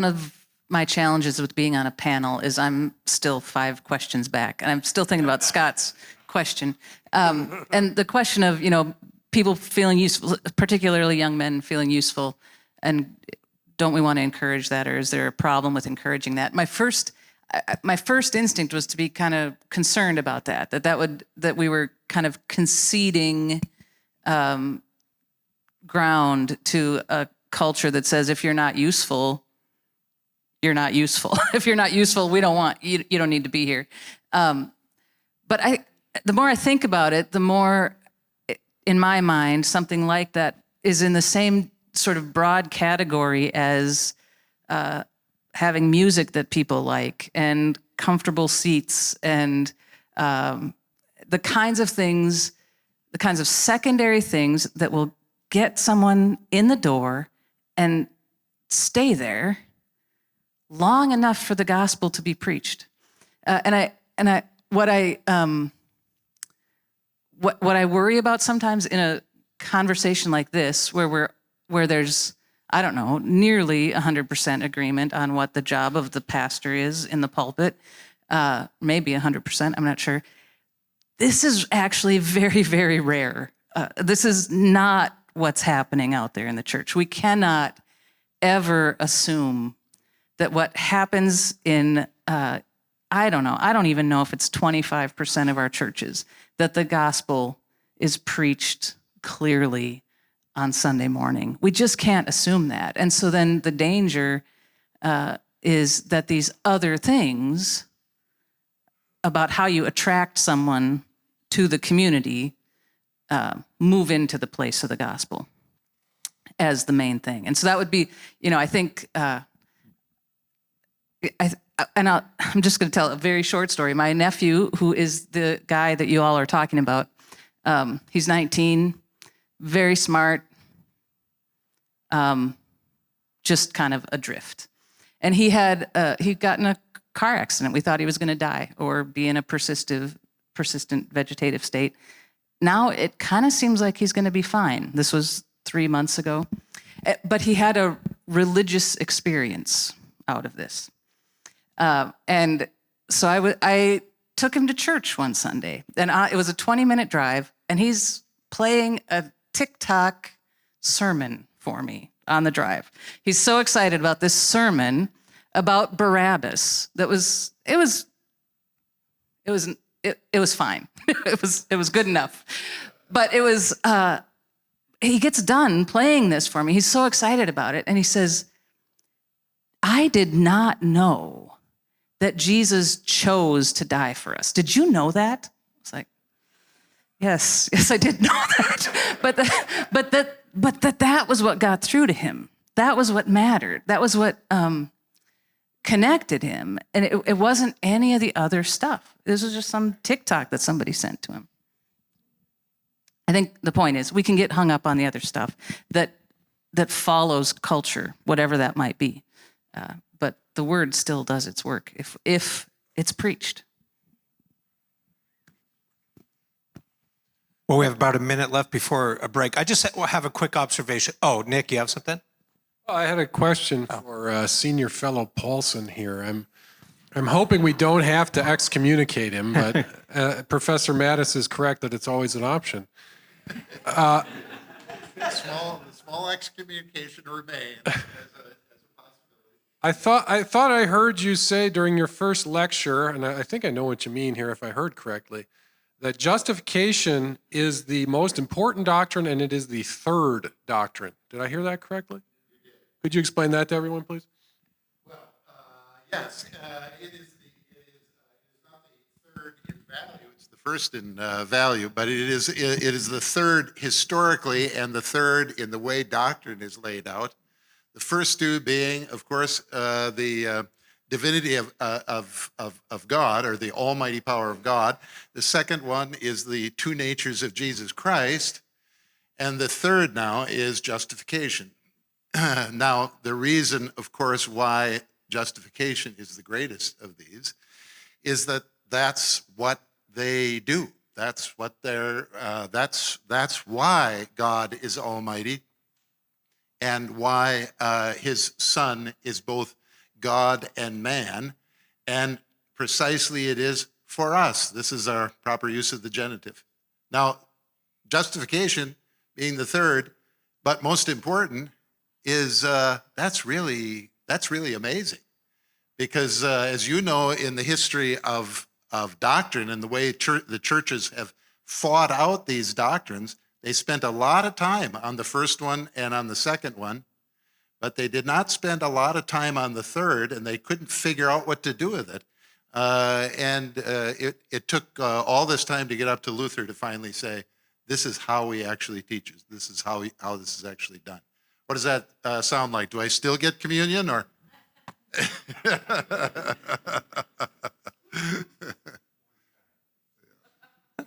of my challenges with being on a panel is I'm still 5 questions back, and I'm still thinking about Scott's question. And the question of, people feeling useful, particularly young men feeling useful, and don't we want to encourage that, or is there a problem with encouraging that? My first instinct was to be kind of concerned about that we were kind of conceding ground to a culture that says if you're not useful, you're not useful. If you're not useful, we don't want you. You don't need to be here. But the more I think about it, the more, in my mind, something like that is in the same sort of broad category as having music that people like, and comfortable seats, and the kinds of things, the kinds of secondary things that will get someone in the door and stay there long enough for the gospel to be preached. What I worry about sometimes in a conversation like this, where there's, I don't know, nearly 100% agreement on what the job of the pastor is in the pulpit, maybe 100%, I'm not sure. This is actually very, very rare. This is not what's happening out there in the church. We cannot ever assume that what happens in, I don't even know if it's 25% of our churches, that the gospel is preached clearly on Sunday morning. We just can't assume that. And so then the danger is that these other things about how you attract someone to the community move into the place of the gospel as the main thing. And so that would be, I think, I'm just going to tell a very short story. My nephew, who is the guy that you all are talking about, he's 19, very smart, just kind of adrift. And he'd gotten a car accident. We thought he was going to die or be in a persistent vegetative state. Now it kind of seems like he's going to be fine. This was 3 months ago. But he had a religious experience out of this. And so I took him to church one Sunday, and it was a 20-minute drive, and he's playing a TikTok sermon for me on the drive. He's so excited about this sermon about Barabbas it was fine. it was good enough. But it was, he gets done playing this for me. He's so excited about it, and he says, I did not know that Jesus chose to die for us. Did you know that? I was like, yes, I did know that. But that was what got through to him. That was what mattered. That was what connected him. And it wasn't any of the other stuff. This was just some TikTok that somebody sent to him. I think the point is we can get hung up on the other stuff that follows culture, whatever that might be. But the word still does its work if it's preached. Well, we have about a minute left before a break. I just have a quick observation. Oh, Nick, you have something? Well, I had a question for senior fellow Paulson here. I'm hoping we don't have to excommunicate him, but Professor Mattis is correct that it's always an option. The small excommunication remains as a possibility. I thought I heard you say during your first lecture, and I think I know what you mean here if I heard correctly, that justification is the most important doctrine and it is the third doctrine. Did I hear that correctly? Could you explain that to everyone, please? Well, yes, it is not the third in value. It's the first in value, but it is the third historically and the third in the way doctrine is laid out. The first two being, of course, the divinity of God, or the almighty power of God. The second one is the two natures of Jesus Christ. And the third now is justification. Now, the reason, of course, why justification is the greatest of these is that that's what they do. That's what they're. That's why God is Almighty, and why His Son is both God and man, and precisely it is for us. This is our proper use of the genitive. Now, justification being the third, but most important, is that's really amazing, because as you know, in the history of doctrine and the way the churches have fought out these doctrines, they spent a lot of time on the first one and on the second one, but they did not spend a lot of time on the third, and they couldn't figure out what to do with it. It took all this time to get up to Luther to finally say, this is how he actually teaches. This is how this is actually done. What does that sound like? Do I still get communion, or?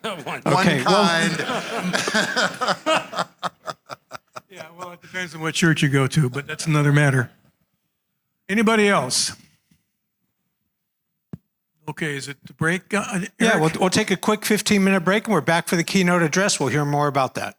One Okay, kind. Yeah, well, it depends on what church you go to, but that's another matter. Anybody else? Okay, is it the break? Yeah, Eric? we'll take a quick 15-minute break, and we're back for the keynote address. We'll hear more about that.